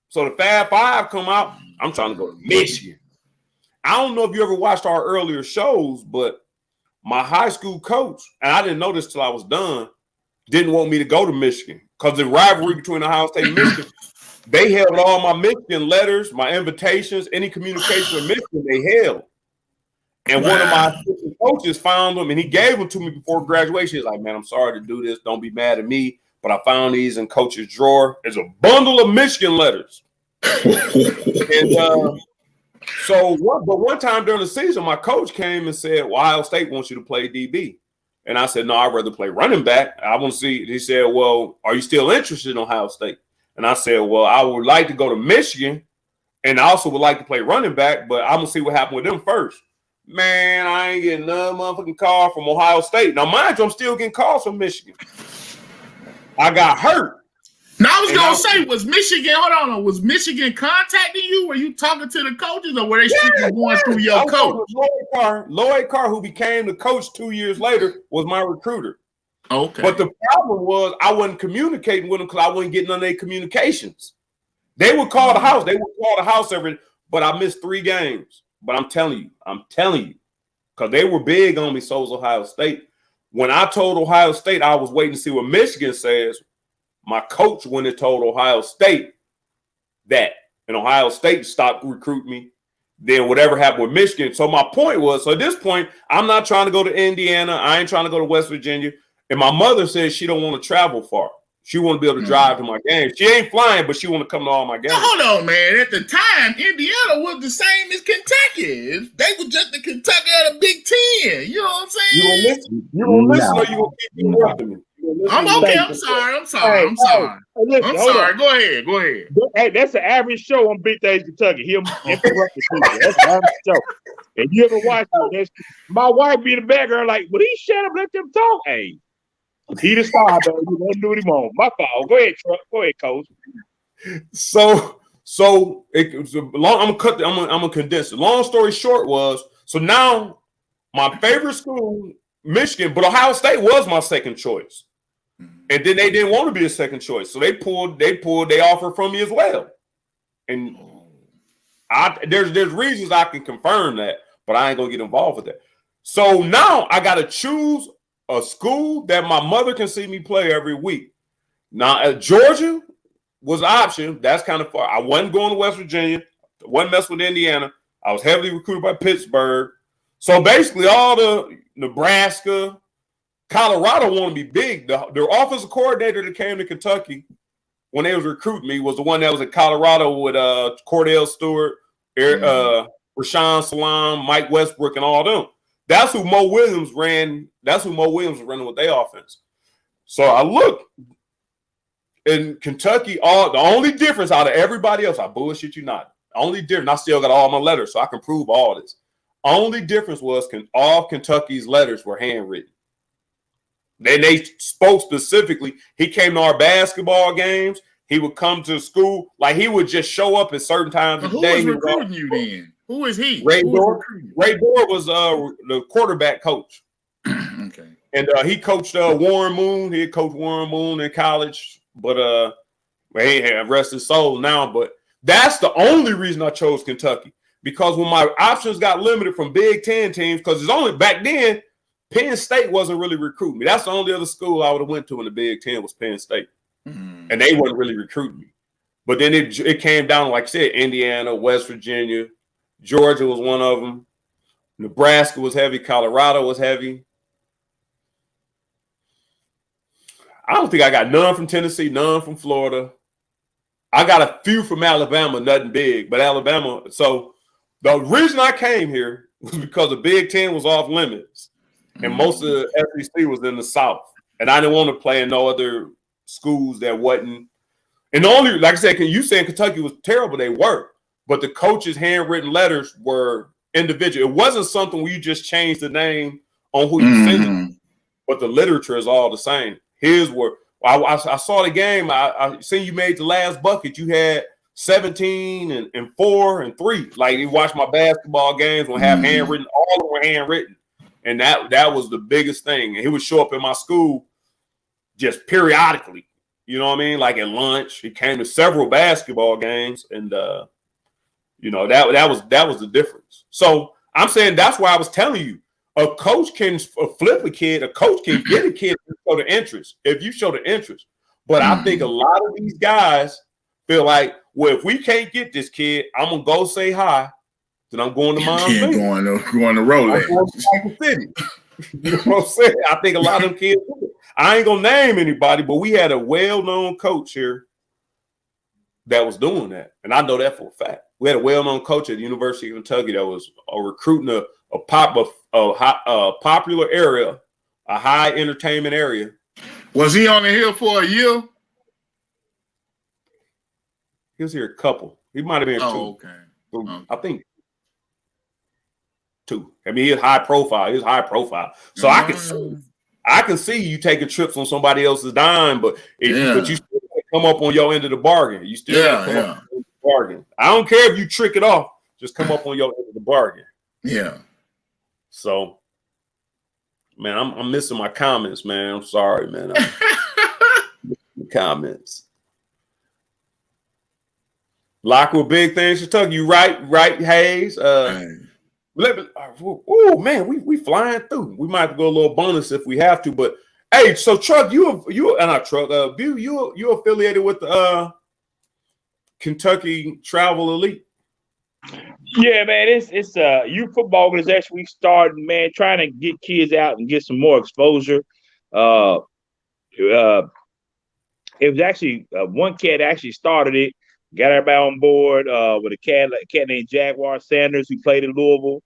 So the Fab Five come out, I'm trying to go to Michigan. I don't know if you ever watched our earlier shows, but my high school coach, and I didn't know this till I was done, didn't want me to go to Michigan because the rivalry between Ohio State and Michigan, they held all my Michigan letters, my invitations, any communication with Michigan, they held. And one of my assistant coaches found them, and he gave them to me before graduation. He's like, man, I'm sorry to do this. Don't be mad at me. But I found these in Coach's drawer. There's a bundle of Michigan letters. And one time during the season, my coach came and said, well, Ohio State wants you to play DB. And I said, no, I'd rather play running back. I want to see. He said, well, are you still interested in Ohio State? And I said, well, I would like to go to Michigan. And I also would like to play running back, but I'm going to see what happened with them first. Man, I ain't getting no motherfucking call from Ohio State. Now, mind you, I'm still getting calls from Michigan. I got hurt. Now, I was going to say, was Michigan contacting you? Were you talking to the coaches, or were they strictly going through your coach? Lloyd Carr, who became the coach 2 years later, was my recruiter. Okay. But the problem was I wasn't communicating with them because I wasn't getting none of their communications. They would call the house. But I missed 3 games. But I'm telling you, because they were big on me, so was Ohio State. When I told Ohio State I was waiting to see what Michigan says, my coach went and told Ohio State that, and Ohio State stopped recruiting me. Then whatever happened with Michigan. So my point was, so at this point, I'm not trying to go to Indiana. I ain't trying to go to West Virginia. And my mother says she don't want to travel far. She want to be able to drive to my games. She ain't flying, but she want to come to all my games. Hold on, man. At the time, Indiana was the same as Kentucky. They were just the Kentucky of the Big Ten. You know what I'm saying? You don't listen or you going to keep interrupting me? I'm okay. I'm sorry. I'm sorry. Go ahead. Hey, that's an average show on Big Days Kentucky. He'll interrupt the people. That's an average show. And you ever watch it? My wife be the bad girl like, will he shut up, let them talk? Hey. He the star, baby. Let him do what he want. My fault. Go ahead, Truck. Go ahead, Coach. So it was long. I'm gonna condense it. Long story short was, so now my favorite school, Michigan, but Ohio State was my second choice. And then they didn't want to be a second choice. So they pulled their offer from me as well. And there's reasons I can confirm that, but I ain't gonna get involved with that. So now I gotta choose a school that my mother can see me play every week. Now, Georgia was an option. That's kind of far. I wasn't going to West Virginia. I wasn't messing with Indiana. I was heavily recruited by Pittsburgh. So basically, all the Nebraska, Colorado want to be big. Their offensive coordinator that came to Kentucky when they was recruiting me was the one that was in Colorado with Cordell Stewart, Rashawn Salam, Mike Westbrook, and all them. That's who Mo Williams ran. That's who Mo Williams was running with their offense. So I look in Kentucky. The only difference out of everybody else, I bullshit you not. The only difference, I still got all my letters, so I can prove all this. Only difference was all Kentucky's letters were handwritten. They spoke specifically. He came to our basketball games. He would come to school. Like, he would just show up at certain times of the day. Who was recruiting you then? Who is he? Ray Dorr. Ray Dorr was the quarterback coach. Okay. And he coached Warren Moon. He coached Warren Moon in college, but he had rest his soul now. But that's the only reason I chose Kentucky, because when my options got limited from Big Ten teams, because it's only back then Penn State wasn't really recruiting me. That's the only other school I would have went to in the Big Ten was Penn State. And they wasn't really recruiting me. But then it came down, like I said, Indiana, West Virginia, Georgia was one of them. Nebraska was heavy. Colorado was heavy. I don't think I got none from Tennessee, none from Florida. I got a few from Alabama, nothing big. But Alabama, so the reason I came here was because the Big Ten was off limits. And most of the SEC was in the South. And I didn't want to play in no other schools that wasn't. And the only, like I said, you saying Kentucky was terrible, they were. But the coaches' handwritten letters were individual. It wasn't something where you just changed the name on who you sent it. But the literature is all the same. His were, I saw the game. I seen you made the last bucket. You had 17 and 4 and 3. Like you watch my basketball games when have handwritten, all of them were handwritten. And that was the biggest thing. And he would show up in my school just periodically. You know what I mean? Like at lunch. He came to several basketball games. And you know, that was the difference. So I'm saying that's why I was telling you, a coach can flip a kid, a coach can get a kid to show the interest if you show the interest. But I think a lot of these guys feel like, well, if we can't get this kid, I'm gonna go say hi. Then I'm going to Mom's Finger. Going to Rolex. City. You know what I'm saying? I think a lot of them kids. I ain't gonna name anybody, but we had a well-known coach here that was doing that, and I know that for a fact. We had a well-known coach at the University of Kentucky that was recruiting a popular area, a high entertainment area. Was he on the hill for a year? He was here a couple. He might have been 2. Okay. I think 2. I mean, he's high profile. He's high profile. So I can see you taking trips on somebody else's dime, but but you still come up on your end of the bargain. You still come up on the bargain. I don't care if you trick it off. Just come up on your end of the bargain. Yeah. So, man, I'm missing my comments, man. I'm sorry, man. Comments. Lockwood, big things, Kentucky. You right, Hayes. Oh man, we flying through. We might have to go a little bonus if we have to. But hey, so Truck, you not Truck, View, you affiliated with the Kentucky Travel Elite. Yeah, man, it's a youth football organization we started, man, trying to get kids out and get some more exposure. It was actually one cat actually started it, got everybody on board with a cat named Jaguar Sanders who played in Louisville.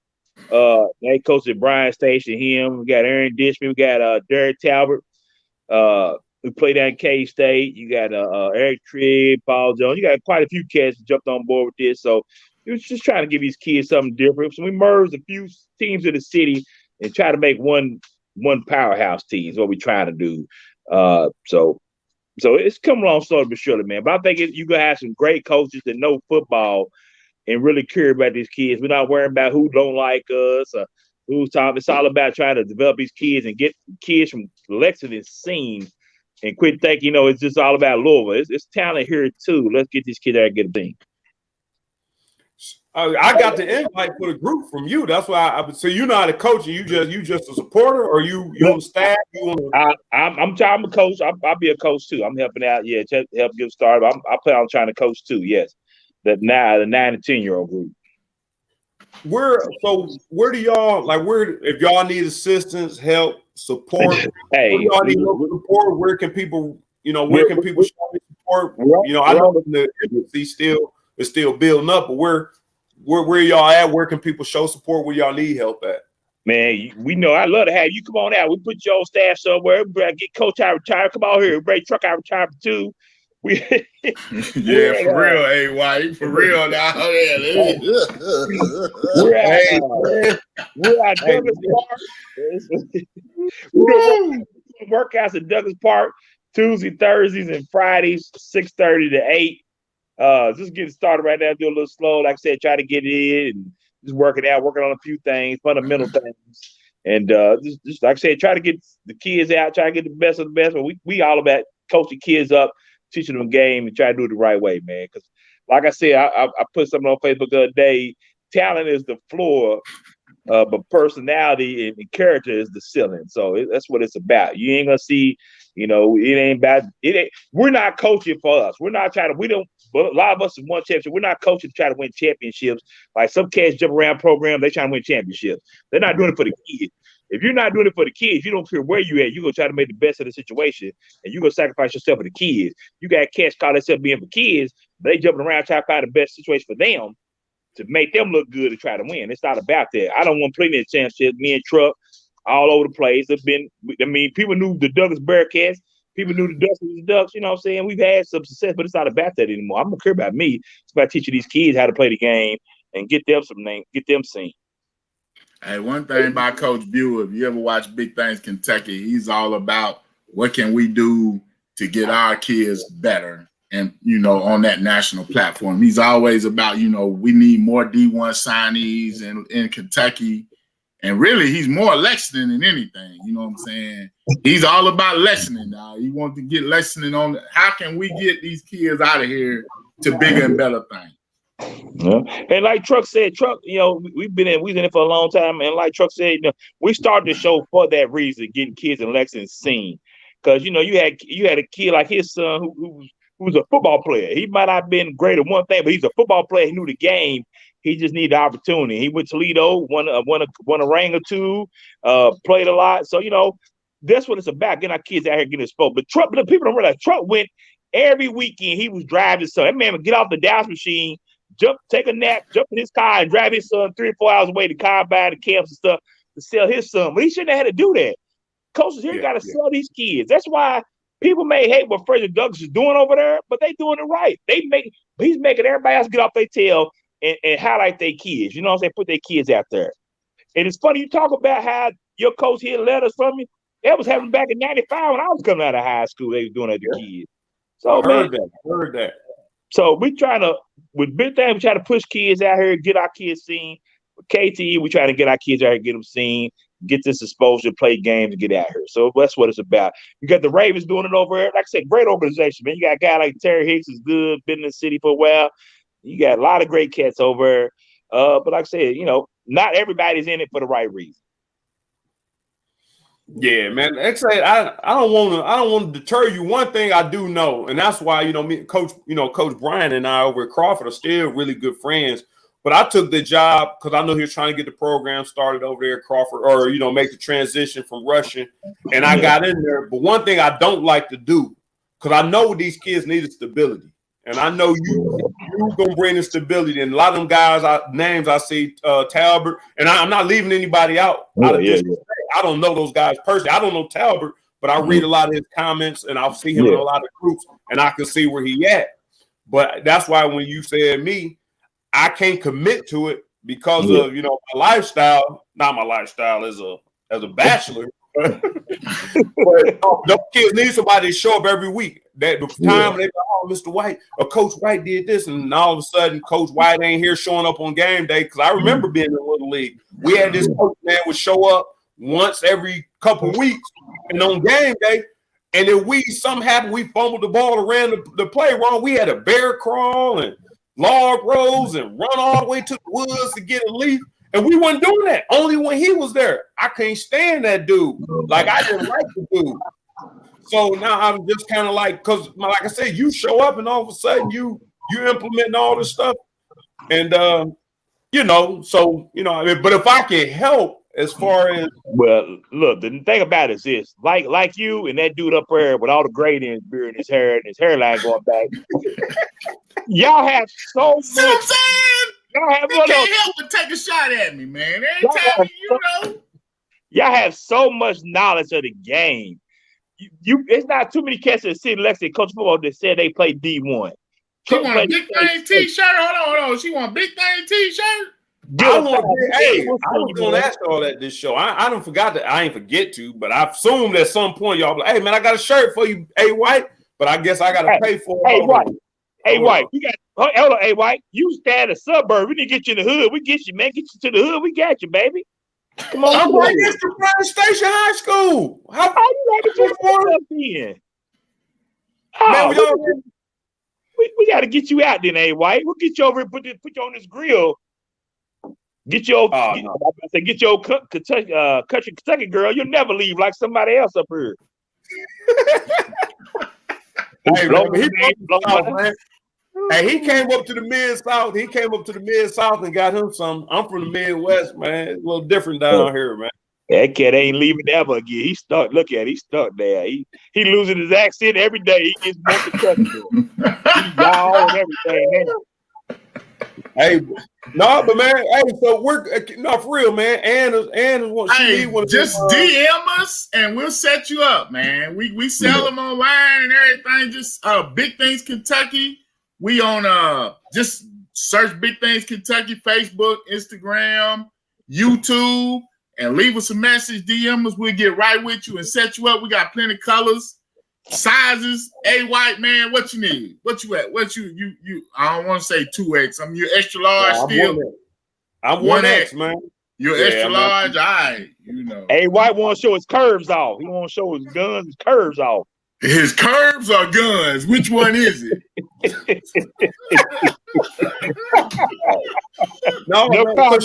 They coached at Bryan Station. Him, we got Aaron Dishman, we got Derek Talbot, who played down at K-State. You got Eric Trigg, Paul Jones. You got quite a few cats that jumped on board with this. So it was just trying to give these kids something different. So we merged a few teams of the city and try to make one powerhouse team is what we're trying to do. So it's coming along slowly but surely, man. But I think you're going to have some great coaches that know football and really care about these kids. We're not worrying about who don't like us or who's talking. It's all about trying to develop these kids and get kids from Lexington seen and quit thinking, it's just all about Louisville. It's talent here too. Let's get these kids out and get a team. I got the invite for the group from you. That's why so you're not a coach. You just a supporter, or you on the staff? I'm a coach. I'll be a coach too. I'm helping out. Yeah, to help get started. I plan on trying to coach too. Yes, the 9 and 10-year-old group. Where do y'all if y'all need assistance, help, support? Hey, y'all need support. Where can people show me support? I know the industry is still building up, but where y'all at? Where can people show support? Where y'all need help at? Man, we know I love to have you come on out. We put your own staff somewhere. We get Coach I retired. Come on here. Bring Truck I retired for 2. Yeah, for real, AY. For real now. We're at Douglas Park. We're workouts at Douglas Park Tuesday, Thursdays, and Fridays, 6:30 to 8. Just getting started right now. Do a little slow, like I said, try to get it in and just working on a few things, fundamental things, and just like I said, try to get the kids out, try to get the best of the best. But we all about coaching kids up, teaching them game, and try to do it the right way, man. Because like I said, I put something on Facebook the other day. Talent is the floor but personality and character is the ceiling. So that's what it's about. You ain't gonna see, it ain't about it. We're not coaching for us. We're not trying to. We don't. But a lot of us have won championship. We're not coaching to try to win championships. Like some cats jump around programs, they trying to win championships. They're not doing it for the kids. If you're not doing it for the kids, you don't care where you at. You're gonna try to make the best of the situation, and you're gonna sacrifice yourself for the kids. You got cats call themselves being for kids, but they jumping around trying to find the best situation for them to make them look good and try to win. It's not about that. I don't want plenty of championships. Me and Truck all over the place. People knew the Douglas Bearcats. People knew the Ducks was the Ducks. You know what I'm saying? We've had some success, but it's not about that anymore. I'm gonna care about me. It's about teaching these kids how to play the game and get them some name, get them seen. Hey, one thing about Coach Buell, if you ever watch Big Things Kentucky, he's all about what can we do to get our kids better. And, on that national platform, he's always about, we need more D1 signees in Kentucky. And really, he's more Lexington than anything. You know what I'm saying? He's all about Lexington now. He wants to get Lexington on. How can we get these kids out of here to bigger and better things? Yeah. And like Truck said, we've been in it for a long time. And like Truck said, we started the show for that reason, getting kids in Lexington seen. Because, you had a kid like his son who's a football player. He might not have been great at one thing, but he's a football player. He knew the game. He just needed the opportunity. He went to Toledo, won a ring or two, played a lot. So, that's what it's about, getting our kids out here getting exposed. But people don't realize Truck went every weekend. He was driving his son. That man would get off the Dallas machine, take a nap, jump in his car, and drive his son 3 or 4 hours away to combine the camps and stuff to sell his son. But he shouldn't have had to do that. Coaches here got to sell these kids. That's why people may hate what Fraser Douglas is doing over there, but they doing it right. He's making everybody else get off their tail and highlight their kids. You know what I'm saying? Put their kids out there. And it's funny you talk about how your coach here letters from me. That was happening back in '95 when I was coming out of high school. They was doing that to kids. So I heard that. So we trying to, with Big Thing, we try to push kids out here, get our kids seen. With KTE, we trying to get our kids out here, get them seen, get this exposure, play games, and get out here. So that's what it's about. You got the Ravens doing it over here. Like I said, great organization, man. You got a guy like Terry Hicks is good, been in the city for a while. You got a lot of great cats over there. But like I said, not everybody's in it for the right reason. Yeah, man. Actually, I don't want to deter you. One thing I do know, and that's why me, Coach Brian and I over at Crawford are still really good friends. But I took the job because I know he was trying to get the program started over there at Crawford, or make the transition from Russian, and I got in there. But one thing I don't like to do, because I know these kids needed stability, and I know you gonna bring the stability. And a lot of them guys, names I see, Talbert, and I'm not leaving anybody out. I don't know those guys personally. I don't know Talbert, but I read a lot of his comments, and I'll see him in a lot of groups, and I can see where he at. But that's why when you said me, I can't commit to it because of my lifestyle. Not my lifestyle as a bachelor. But those kids need somebody to show up every week. That the time they go, oh, Mr. White or Coach White did this, and all of a sudden Coach White ain't here showing up on game day. Because I remember being in the Little League. We had this coach man would show up once every couple of weeks, and on game day, and if something happened, we fumbled the ball or ran the play wrong. We had a bear crawl and log rolls and run all the way to the woods to get a leaf. And we wasn't doing that. Only when he was there. I can't stand that dude. Like, I didn't like the dude. So now I'm just kind of like, because like I said, you show up and all of a sudden you implementing all this stuff. And, but if I can help as far as. Well, look, the thing about it is this, like you and that dude up there with all the gray in his beard and his hair and his hairline going back. Y'all have so much. I'm saying? Y'all have can't help but take a shot at me, man. Every time y'all have so much knowledge of the game. It's not too many cats that sit Lexington coach football that said they play D1. She want a Big Thing t-shirt. Hold on. She want a Big Thing t-shirt. I was gonna ask all that this show. I don't forgot that. I ain't forget to, but I assumed at some point y'all be like, hey man, I got a shirt for you, A White, but I guess I gotta pay for it. Hey White, we got hold on, A White. You stay in the suburb. We need to get you in the hood. We get you, man. Get you to the hood. We got you, baby. Come on. I'm right next to Bryan Station High School. How you like to man, we got to get you out then, A White. We'll get you over and put you on this grill. Get your no. get your Kentucky girl. You'll never leave like somebody else up here. Hey, man, hey, he came up to the Mid-South. He came up to the Mid-South and got him some. I'm from the Midwest, man. It's a little different down here, man. That cat ain't leaving ever again. He's stuck. Look at it. He's stuck there. He losing his accent every day. He gets more Kentucky. He's y'all and everything. Hey, no, but man, hey, so we're no for real, man. Anne Just DM us and we'll set you up, man. We sell them online and everything. Just Big Things Kentucky. We on just search Big Things Kentucky, Facebook, Instagram, YouTube, and leave us a message. DM us. We'll get right with you and set you up. We got plenty of colors, sizes. Hey, white man, what you need? What you at? What you? I don't want to say 2X. I'm your extra large still. I'm 1X, man. You're extra large. All right, you know. Hey, white want to show his curves off. He want to show his guns, his curves off. His curves or guns? Which one is it? No comment.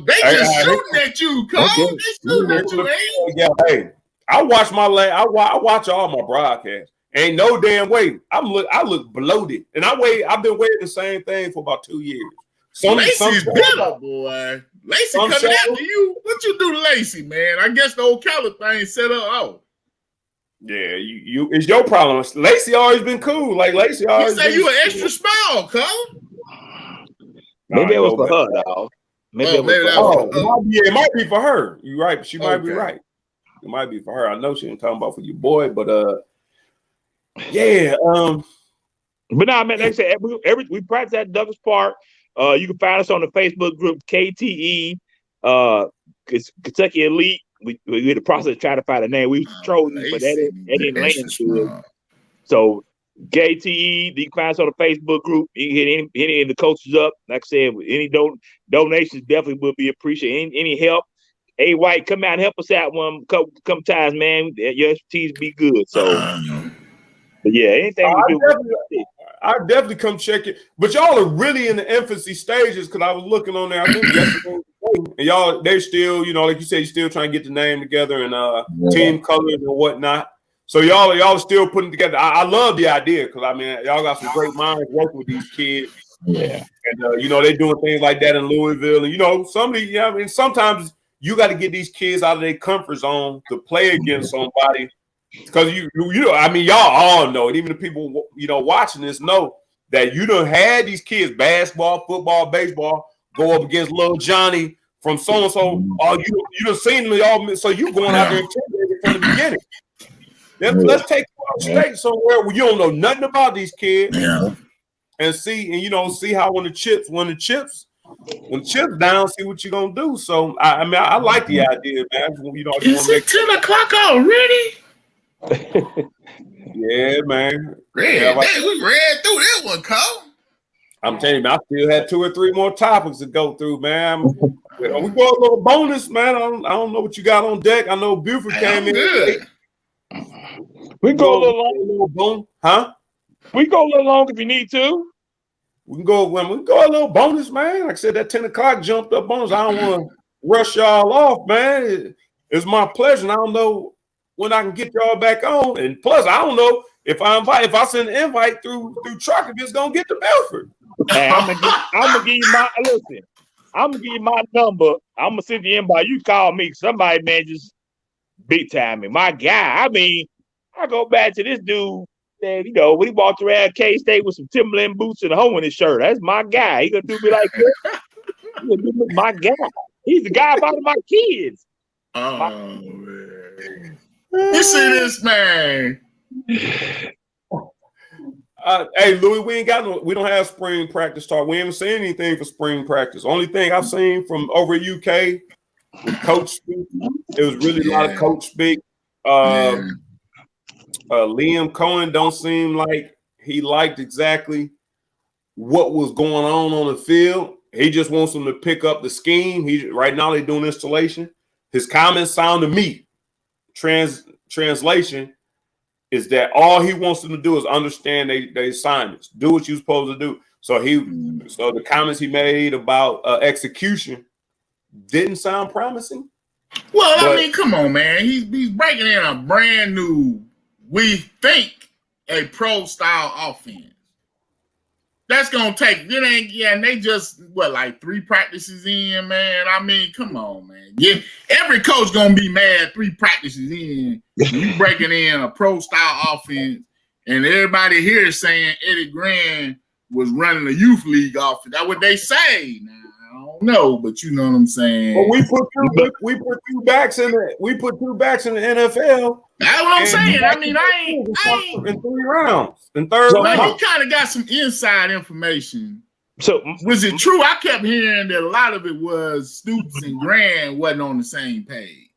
They just shooting at you, Cole. They shooting at you, ain't? Yeah, hey, I watch I watch all my broadcasts. Ain't no damn way. I look bloated, and I've been wearing the same thing for about 2 years. Lacey's better, boy. Lacey coming after you. What you do to Lacey, man? I guess the old Keller thing set up. Oh, yeah, you it's your problem. Lacey always been cool. Like Lacey always. You say you an extra small, Cole. Maybe it was for her, dog. Maybe it might be for her. You're right. She might be right. It might be for her. I know she ain't talking about for your boy, but yeah. But nah, man, like I said, we practice at Douglas Park. You can find us on the Facebook group KTE, Kentucky Elite. We in the process of trying to find a name. We trolled you, but that didn't land to it. So KTE, you can find us on the Facebook group. You can hit any of the coaches up. Like I said, any donations definitely will be appreciated. Any help. Hey, White, come out and help us out one couple times, man. Your expertise be good. So, but yeah, anything we do. I'll definitely come check it. But y'all are really in the infancy stages because I was looking on there, I think yesterday, and y'all, they're still, like you said, you're still trying to get the name together and team colors and whatnot. So y'all are still putting together. I love the idea because y'all got some great minds working with these kids. Yeah. And they're doing things like that in Louisville. And sometimes you got to get these kids out of their comfort zone to play against somebody. Because y'all all know it. Even the people watching this know that you done had these kids basketball, football, baseball go up against little Johnny from so and so. You done seen them all, so you going out there intimidated from the beginning. Let's take a state somewhere where you don't know nothing about these kids, and see how when the chips down, see what you're gonna do. So I like the idea, man. Is it 10 o'clock already? Yeah, man. We read through that one, Cole. I'm telling you, man, I still had 2 or 3 more topics to go through, man. We go a little bonus, man. I don't know what you got on deck. I know Buford came in. Good. We go a little long, huh? We go a little long if you need to. We can go a little bonus, man. Like I said, that 10 o'clock jumped up bonus. I don't want to rush y'all off, man. It's my pleasure. And I don't know when I can get y'all back on. And plus, I don't know if I send an invite through truck, if it's gonna get to Belford. Hey, I'm gonna give you my number. I'm gonna send the invite. You call me. Somebody, man, just big time me. My guy. I go back to this dude that, when he walked around K-State with some Timberland boots and a hole in his shirt. That's my guy. He gonna do me like that. He gonna do me my guy. He's the guy about my kids. Oh, man. You see this, man. Hey, Louis, we don't have spring practice start. We haven't seen anything for spring practice. Only thing I've seen from over at UK with coach speak, it was really a lot of coach speak. Liam Cohen don't seem like he liked exactly what was going on the field. He just wants them to pick up the scheme. Right now they're doing installation. His comments sound to me, translation, is that all he wants them to do is understand their assignments, do what you're supposed to do. So so the comments he made about execution didn't sound promising. Well, I mean, come on, man. He's breaking in a brand new, we think, a pro style offense. That's gonna take and they just like 3 practices in, man. I mean, come on, man. Yeah, every coach gonna be mad 3 practices in. You breaking in a pro style offense, and everybody here is saying Eddie Gran was running a youth league offense. That's what they say. Now I don't know, but you know what I'm saying. Well, we put 2 backs in it. We put 2 backs in the NFL. That's what I'm saying. I mean, I ain't in 3 rounds, in third round. He kind of got some inside information. So was it true? I kept hearing that a lot of it was Stoops and Gran wasn't on the same page.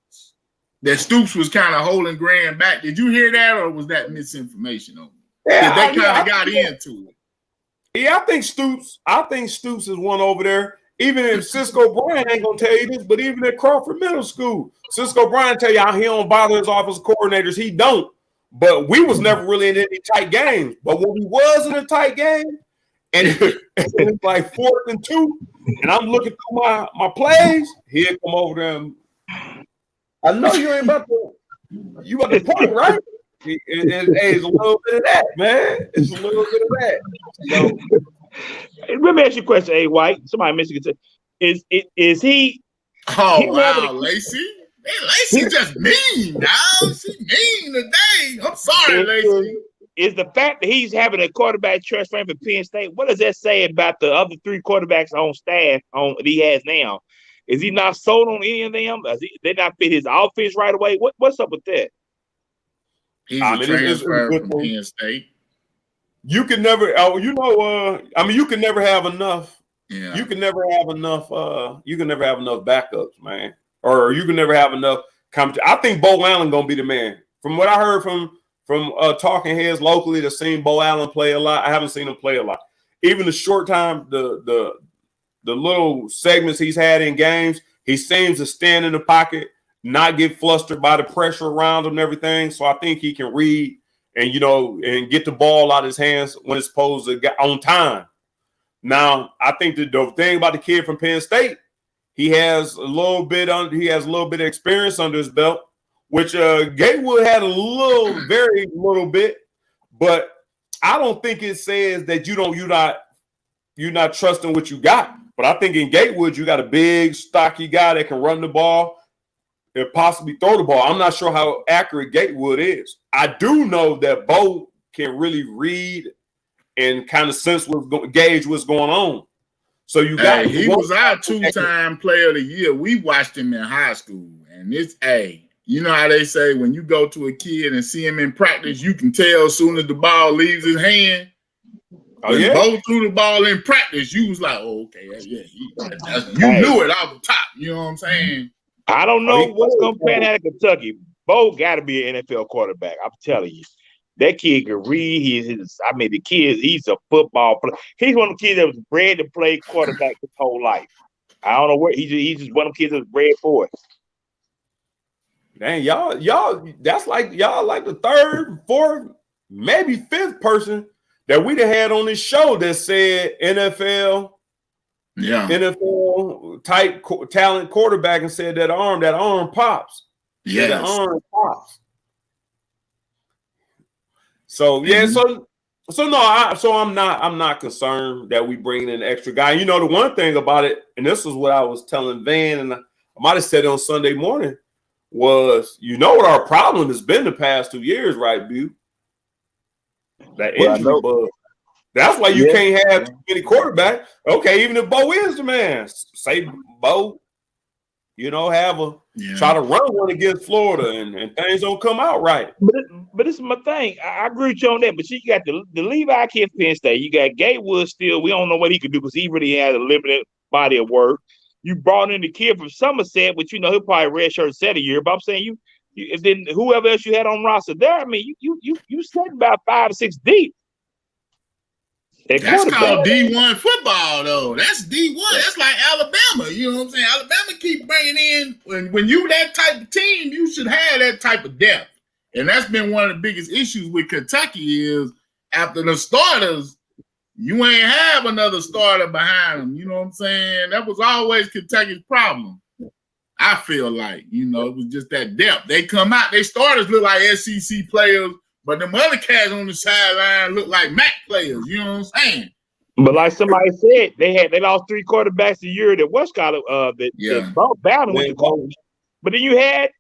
That Stoops was kind of holding Gran back. Did you hear that, or was that misinformation on it? Yeah, they kind of got into it. Yeah, I think Stoops is one over there. Even if Cisco Bryant ain't gonna tell you this, but even at Crawford Middle School, Cisco Bryant tell you how he don't bother his offensive coordinators. He don't. But we was never really in any tight games. But when we was in a tight game, and it's like 4th and 2, and I'm looking through my plays, he'll come over there. And, I know you ain't about to point, right? It's a little bit of that, man. It's a little bit of that. So, let me ask you a question, A. White. Somebody mentioned it. Is he? Oh wow, Lacey. Hey, Lacey just mean, dog. She mean today. I'm sorry, Lacey. Is the fact that he's having a quarterback transfer for Penn State? What does that say about the other 3 quarterbacks on staff that he has now? Is he not sold on any of them? They not fit his offense right away? What's up with that? He's a transfer from Penn State. You can never, you can never have enough. Yeah. You can never have enough. You can never have enough backups, man. Or you can never have enough competition. I think Bo Allen gonna be the man. From what I heard from talking heads locally that seen Bo Allen play a lot. I haven't seen him play a lot. Even the short time, the little segments he's had in games, he seems to stand in the pocket, not get flustered by the pressure around him and everything. So I think he can read and and get the ball out of his hands when it's supposed to get on time. Now, I think the thing about the kid from Penn State, he has a little bit of experience under his belt, which Gatewood had very little bit, but I don't think it says that you're not trusting what you got. But I think in Gatewood, you got a big, stocky guy that can run the ball and possibly throw the ball. I'm not sure how accurate Gatewood is. I do know that Bo can really read and kind of gauge what's going on. So he was our 2-time player of the year. We watched him in high school, and you know how they say when you go to a kid and see him in practice, you can tell as soon as the ball leaves his hand. When Bo threw the ball in practice, you was like, "Oh, okay, yeah." You knew it off the top. You know what I'm saying? I don't know what's going to pan out of Kentucky. Bo got to be an NFL quarterback. I'm telling you. That kid can read. The kid, he's a football player. He's one of the kids that was bred to play quarterback his whole life. I don't know where he's just one of the kids that was bred for it. Dang, y'all, that's like y'all like the 3rd, 4th, maybe 5th person that we'd have had on this show that said NFL type talent quarterback and said that arm pops. Yes. That arm pops. So I'm not concerned that we bring in an extra guy. You know, the one thing about it, and this is what I was telling Van, and I might have said it on Sunday morning, was what our problem has been the past 2 years, right, Bu? That injury bug. That's why you can't have too many quarterbacks. Okay, even if Bo is the man, say Bo, try to run one against Florida and things don't come out right. But this is my thing. I agree with you on that. But you got the Levi kid Penn State. You got Gatewood still. We don't know what he could do because he really has a limited body of work. You brought in the kid from Somerset, which he'll probably redshirt set a year. But I'm saying if then whoever else you had on roster there, I mean, you set about 5 or 6 deep. That's called D1 football, though. That's D1. That's like Alabama. You know what I'm saying? Alabama keep bringing in when you that type of team, you should have that type of depth. And that's been one of the biggest issues with Kentucky is after the starters you ain't have another starter behind him. You know what I'm saying? That was always Kentucky's problem. I feel like, it was just that depth. They come out, they starters look like SEC players, but them other cats on the sideline look like MAC players. You know what I'm saying? But like somebody said, they lost 3 quarterbacks a year that Westcott that battled with the coach. But then you had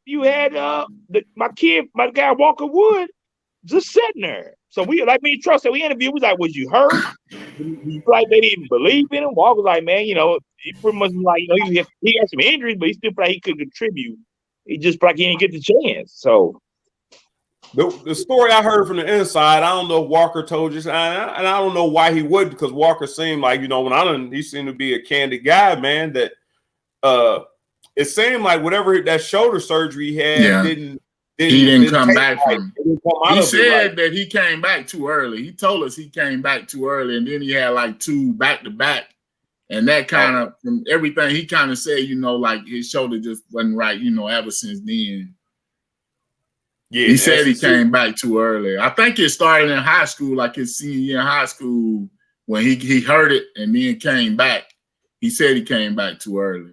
my guy Walker Wood just sitting there. So we Trust said we interviewed. We was like, was you hurt? Like they didn't believe in him. Walker was like, man, he pretty much like he had some injuries, but he still felt like he could contribute. He just felt like he didn't get the chance. So the story I heard from the inside, I don't know if Walker told you, and I don't know why he would, because Walker seemed like he seemed to be a candid guy, man. That it seemed like whatever that shoulder surgery he had didn't come back from. He said that he came back too early. He told us he came back too early, and then he had like 2 back-to-back, and that kind of from everything he kind of said, like his shoulder just wasn't right, ever since then. Yeah, he said he came back too early. I think it started in high school, like his senior year in high school, when he hurt it and then came back. He said he came back too early.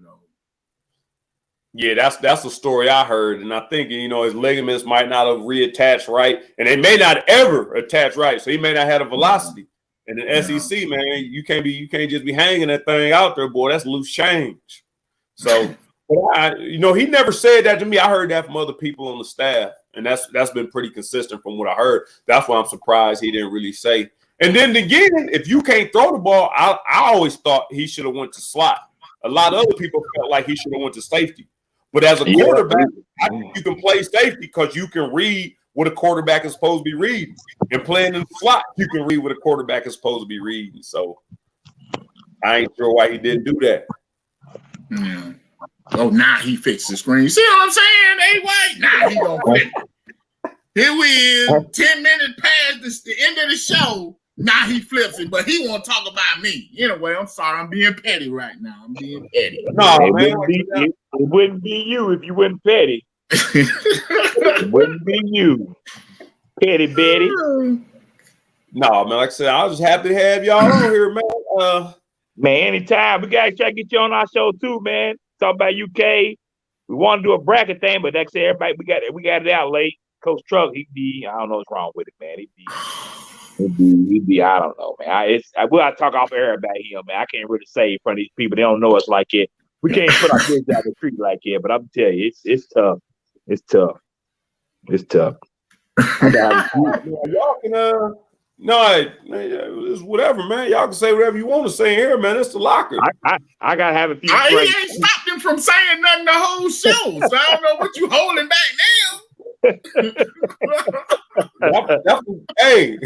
Yeah, that's the story I heard, and I think his ligaments might not have reattached right, and they may not ever attach right, so he may not have a velocity. And the SEC, man, you can't just be hanging that thing out there, boy. That's loose change. So, he never said that to me. I heard that from other people on the staff, and that's been pretty consistent from what I heard. That's why I'm surprised he didn't really say. And then again, if you can't throw the ball, I always thought he should have went to slot. A lot of other people felt like he should have went to safety. But as a quarterback, I think you can play safety because you can read what a quarterback is supposed to be reading. And playing in the slot, you can read what a quarterback is supposed to be reading. So I ain't sure why he didn't do that. Yeah. Oh, now he fixed the screen. See what I'm saying? Hey, wait. Now he gonna fix it. Here we is, 10 minutes past the end of the show. Now he flips it, but he won't talk about me. Anyway, I'm sorry. I'm being petty right now. I'm being petty. No, it wouldn't be you if you weren't petty. It wouldn't be you, Petty Betty. No, man. Like I said, I was just happy to have y'all on here, man. Man, anytime. We gotta try to get you on our show too, man. Talk about UK. We want to do a bracket thing, but like I said, everybody, we got it out late. Coach Truck, I don't know what's wrong with it, man. He'd be, I don't know, man. I will talk off air about him, man. I can't really say in front of these people. They don't know us like it. We can't put our kids out the street like it, but I'm telling you, it's tough. It's tough. It's tough. Y'all can it's whatever, man. Y'all can say whatever you want to say here, man. It's the locker. I gotta have a few. He ain't stopped him from saying nothing the whole show. So I don't know what you holding back now. Hey,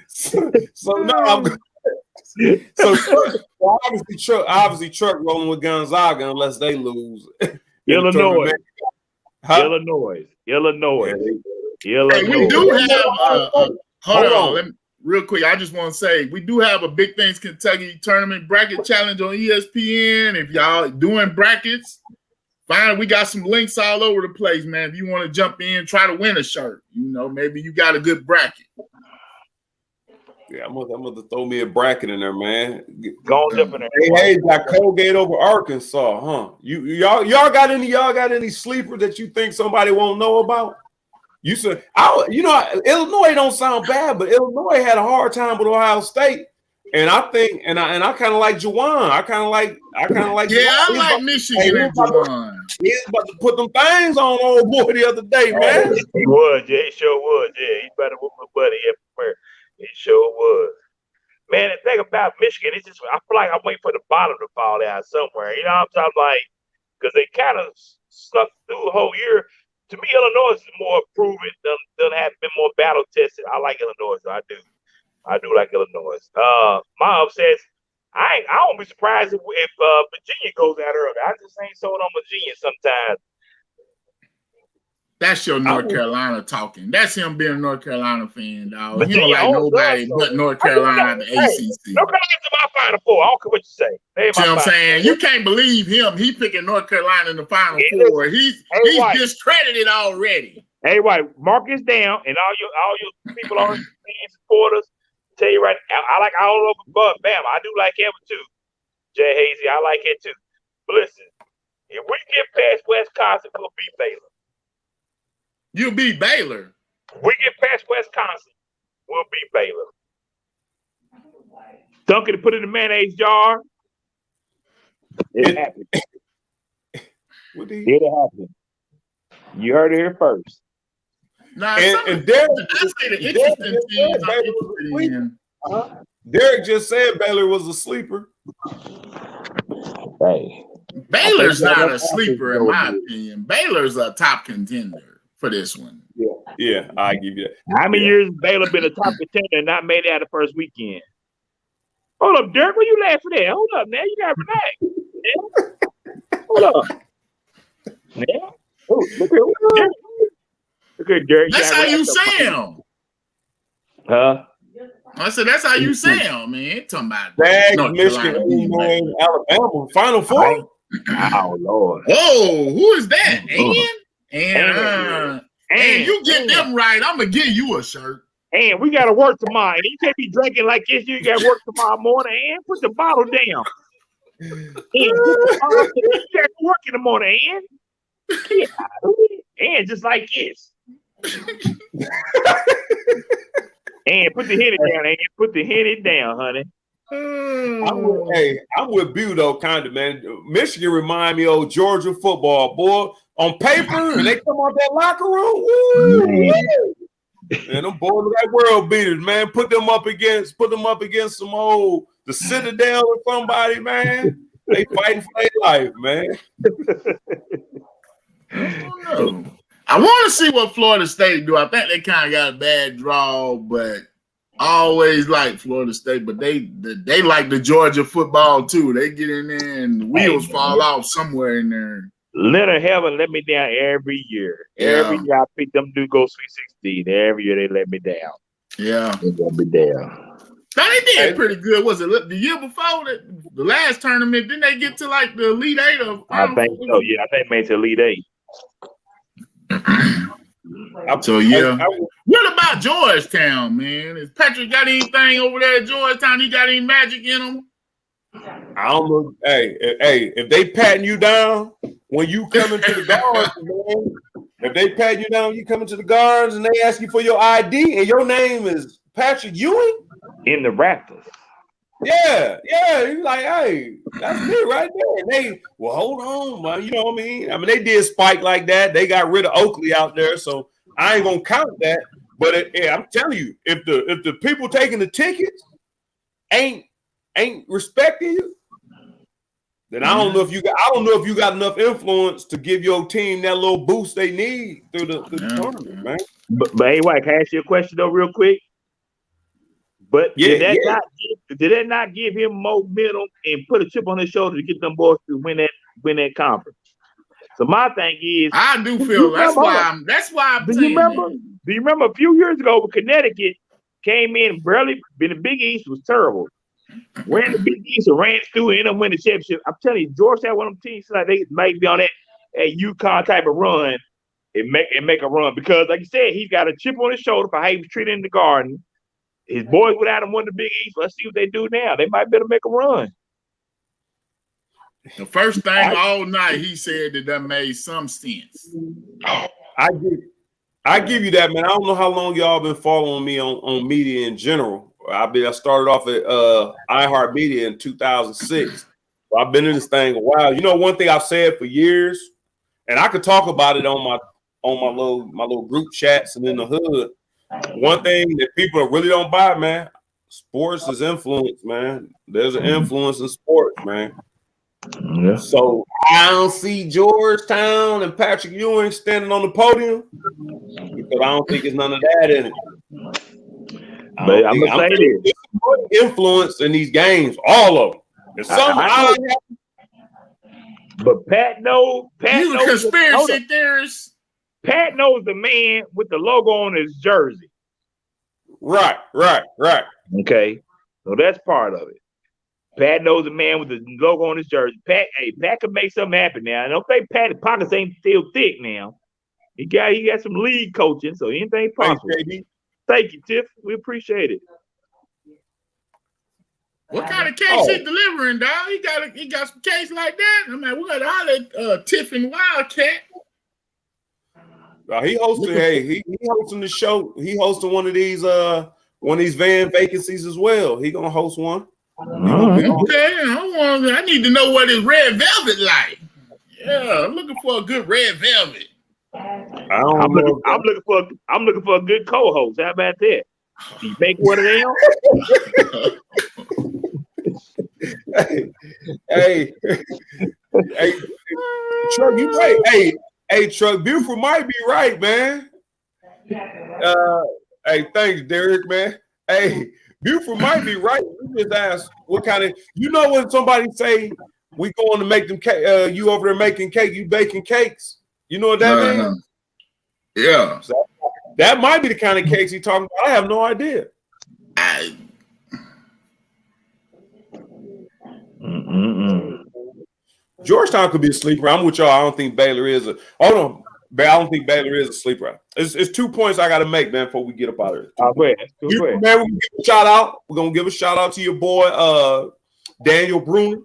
so now obviously Truck rolling with Gonzaga unless they lose. Illinois. Hey, we do have hold on. Real quick, I just want to say we do have a Big Things Kentucky tournament bracket challenge on ESPN. If y'all doing brackets, fine. We got some links all over the place, man. If you want to jump in, try to win a shirt. Maybe you got a good bracket. Yeah, I'm gonna throw me a bracket in there, man. Go on up in there. Hey, got Colgate over Arkansas, huh? Y'all got any sleepers that you think somebody won't know about? You said, Illinois don't sound bad, but Illinois had a hard time with Ohio State, and I think, and I kind of like Juwan. I kind of like. Yeah, I like Michigan and Juwan. He's about to put them things on old boy the other day, man. He was, yeah, he sure was, yeah. He's better with my buddy everywhere. He sure was. Man, the thing about Michigan, it's just I feel like I'm waiting for the bottom to fall out somewhere. You know what I'm talking like? Because they kind of stuck through the whole year. To me, Illinois is more proven than have been more battle tested. I like Illinois, so I do like Illinois. My upsets, I won't be surprised if Virginia goes out early. I just ain't sold on Virginia sometimes. That's your North Carolina talking. That's him being a North Carolina fan, dog. He don't like nobody but North Carolina at the ACC. North Carolina's my Final Four. I don't care what you say. See what I'm saying? You can't believe him. He picking North Carolina in the Final Four. He's discredited already. Hey, White, mark this down, and all your people on fans, supporters. Tell you right, I don't know, but Bam, I do like him too. Jay Hazy, I like him too. But listen, if we get past Wisconsin, we'll beat Baylor. You beat Baylor. If we get past Wisconsin, we'll beat Baylor. Dunk it and put it in the mayonnaise jar. It happened. It'll happen. You heard it here first. Now, And Derek just said Baylor was a sleeper. Hey, Baylor's not a sleeper in my opinion. Baylor's a top contender for this one. Yeah, I give you that. how many years has Baylor been a top contender and not made it out the first weekend? Hold up, Derek, what you laughing at? Hold up, man. You gotta relax. Yeah. Hold up. Yeah. Oh, look at Derek. That's how you sound. Huh? I said that's how you sound, man. Talking about Michigan, Illinois, Alabama, Final Four. Oh Lord. Oh, who is that? And you get them right, I'm gonna give you a shirt. And we gotta work tomorrow. You can't be drinking like this. You gotta work tomorrow morning. And put the bottle down. And you gotta work in the morning. And get out of it. And just like this. And put the Henny down. And put the Henny down, honey. I'm with Budo, kind of, man. Michigan remind me of Georgia football, boy. On paper, and they come out that locker room. Woo! And them boys like world beaters, man. Put them up against some old the Citadel or somebody, man. They fighting for their life, man. I want to see what Florida State do. I think they kind of got a bad draw, but I always like Florida State. But they like the Georgia football too. They get in there and the wheels fall off somewhere in there. Leonard Heaven let me down every year. Every year I pick them to go Sweet 16. Every year they let me down. Yeah. They let me down. Now they did pretty good. Was it the year before the last tournament? Didn't they get to like the Elite Eight? I think so. Yeah, I think they made it to Elite Eight. So yeah. What about Georgetown, man? Is Patrick got anything over there at Georgetown? He got any magic in him? I don't know. Hey, if they patting you down when you come into the guards, man, if they pat you down, you come into the guards and they ask you for your ID and your name is Patrick Ewing in the Raptors. Yeah. You're like, hey, that's me right there. And they, well, hold on, man. You know what I mean? They did spike like that. They got rid of Oakley out there, so I ain't gonna count that. But I'm telling you, if the people taking the tickets ain't respecting you, then I don't know if you got enough influence to give your team that little boost they need through the tournament, man. But hey, White, can I ask you a question though, real quick? But did that not give him momentum and put a chip on his shoulder to get them boys to win that conference? So my thing is, I do feel that's why I'm do you remember a few years ago when Connecticut came in barely in the Big East was terrible. Ran the Big East and ran through and ended up winning the championship. I'm telling you, Georgetown, one of them teams like they might be on that UConn type of run and make a run because, like you said, he's got a chip on his shoulder for how he was treated in the Garden. His boys without him won the Big East. Let's see what they do now. They might better make a run. The first thing all night he said that made some sense. I give you that, man. I don't know how long y'all been following me on media in general. I started off at iHeartMedia in 2006. So I've been in this thing a while. You know, one thing I've said for years, and I could talk about it on my little group chats and in the hood. One thing that people really don't buy, man, sports is influence, man. There's an influence in sports, man. Yeah. So I don't see Georgetown and Patrick Ewing standing on the podium because I don't think there's none of that in it. But I'm gonna say this: influence in these games, all of them. And but Pat knows. You a conspiracy theorist. Pat knows the man with the logo on his jersey. Right. Okay, so that's part of it. Pat knows the man with the logo on his jersey. Pat can make something happen now. I don't think Pat's pockets ain't still thick now. He got some league coaching, so anything possible. Thank you, Tiff. We appreciate it. What kind of cakes he delivering, dog? He got some cakes like that. I mean, we got to holler at Tiffin Wildcat. He hosting. He hosting the show. He hosting one of these van vacancies as well. He gonna host one. Okay, I need to know what his red velvet like. Yeah, I'm looking for a good red velvet. I'm looking for a good co-host. How about that? You make one of them? hey, Truck, you right. Hey, Truck, Beautiful might be right, man. Hey, thanks, Derek, man. Hey, Beautiful might be right. We just asked what kind of, when somebody say we going to make them cake, you over there making cake, you baking cakes. You know what that means? Yeah. So that might be the kind of cakes he talking about. I have no idea. Georgetown could be a sleeper. I'm with y'all. I don't think Baylor is a. Hold on, I don't think Baylor is a sleeper. It's 2 points I got to make, man, before we get up out of here. Man, we're gonna give a shout out. We're gonna give a shout out to your boy Daniel Bruner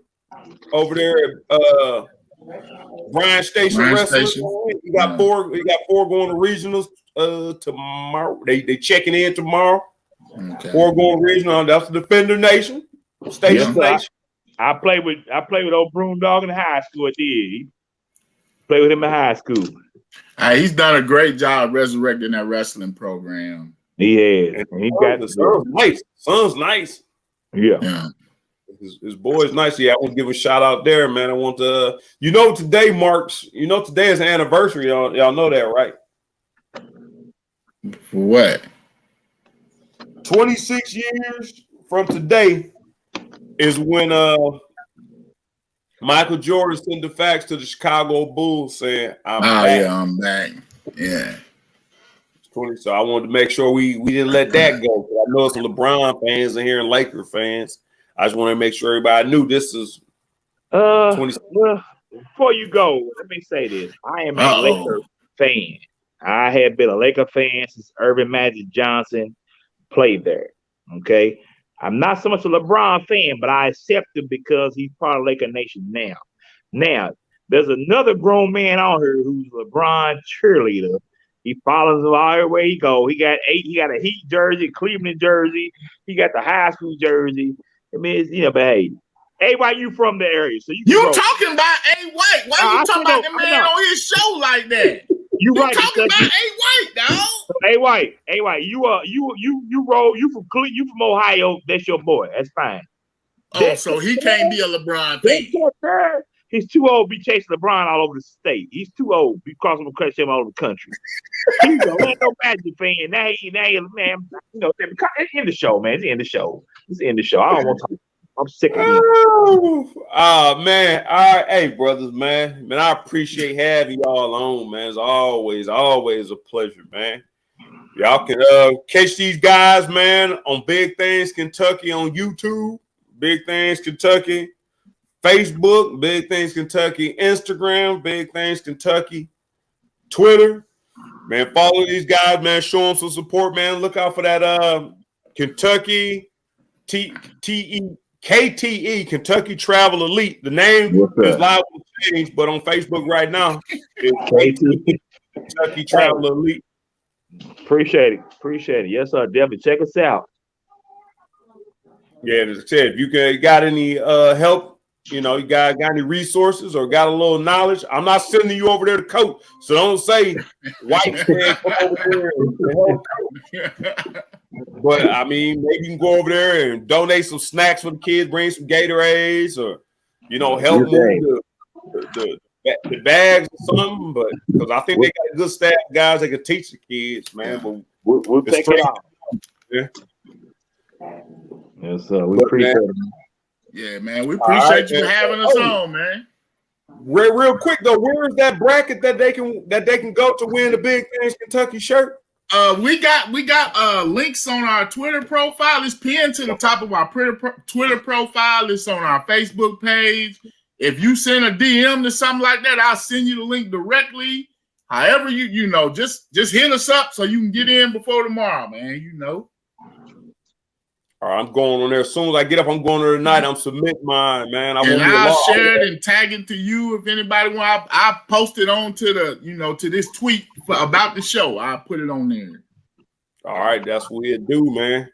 over there at Bryan Station Wrestling. We got four. We got 4 going to regionals tomorrow. They checking in tomorrow. Okay. 4 going regional. That's the Defender Nation, Station Nation. I played with old Broom Dog in high school. I did. Played with him in high school. He's done a great job resurrecting that wrestling program. He has. And he got the son's nice. Son's nice. Yeah. His boy's nice. Yeah, I want to give a shout out there, man. I want to. Today marks. Today is the anniversary. Y'all know that, right? For what? 26 years from today is when Michael Jordan sent the fax to the Chicago Bulls saying, I'm back. Yeah, I'm back. Yeah. 20. So I wanted to make sure we didn't let that go. I know some LeBron fans in here and Laker fans. I just want to make sure everybody knew this is 20. Well, before you go, let me say this. I am a Laker fan. I have been a Laker fan since Irvin Magic Johnson played there. Okay. I'm not so much a LeBron fan, but I accept him because he's part of Laker Nation now. Now, there's another grown man on here who's LeBron cheerleader. He follows him everywhere he go. He got a Heat jersey, Cleveland jersey. He got the high school jersey. I mean, but hey, why you from the area? So you talking about A. White? Why you talking about the man on his show like that? You right? Talking about A. White, dog. A. White. You from Ohio? That's your boy. That's fine. So he can't be a LeBron fan. He's too old to be chasing LeBron all over the state. He's too old to be crossing him all over the country. He's a Orlando Magic fan. Now he man. It's in the show, man. It's in the show. I don't want to talk. I'm sick of it. Oh, man. All right. Hey, brothers, man. Man, I appreciate having y'all on, man. It's always a pleasure, man. Y'all can catch these guys, man, on Big Things Kentucky on YouTube, Big Things Kentucky, Facebook, Big Things Kentucky, Instagram, Big Things Kentucky, Twitter. Man, follow these guys, man. Show them some support, man. Look out for that Kentucky KTE, Kentucky Travel Elite. The name is liable to change, but on Facebook right now, it's KTE, Kentucky Travel Elite. Appreciate it. Yes, sir. Definitely check us out. Yeah, as I said, if you got any help, you got any resources or got a little knowledge, I'm not sending you over there to coach. So don't say White man come over there and help. But I mean, maybe you can go over there and donate some snacks for the kids, bring some Gatorades, or help move the bags or something. But because I think they got a good staff of guys that can teach the kids, man. But we'll take it out. Yeah. Yes, sir. We appreciate it. Yeah, man. We appreciate you having us on, man. Real quick though, where is that bracket that they can go to win the Big Things Kentucky shirt? We got links on our Twitter profile. It's pinned to the top of our Twitter profile. It's on our Facebook page. If you send a DM to something like that, I'll send you the link directly. However, just hit us up so you can get in before tomorrow, man. All right, I'm going on there as soon as I get up. I'm going there tonight. I'm submitting mine, man. And I'll share it and tag it to you if anybody want. I post it on to the to this tweet about the show. I'll put it on there. All right, that's what it do, man.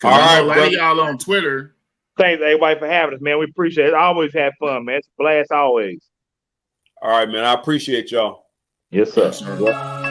All right, a lot of y'all on Twitter. Thanks everybody for having us, man. We appreciate it. I always have fun, man. It's a blast always. All right, man. I appreciate y'all. Yes, sir. Yes, sir.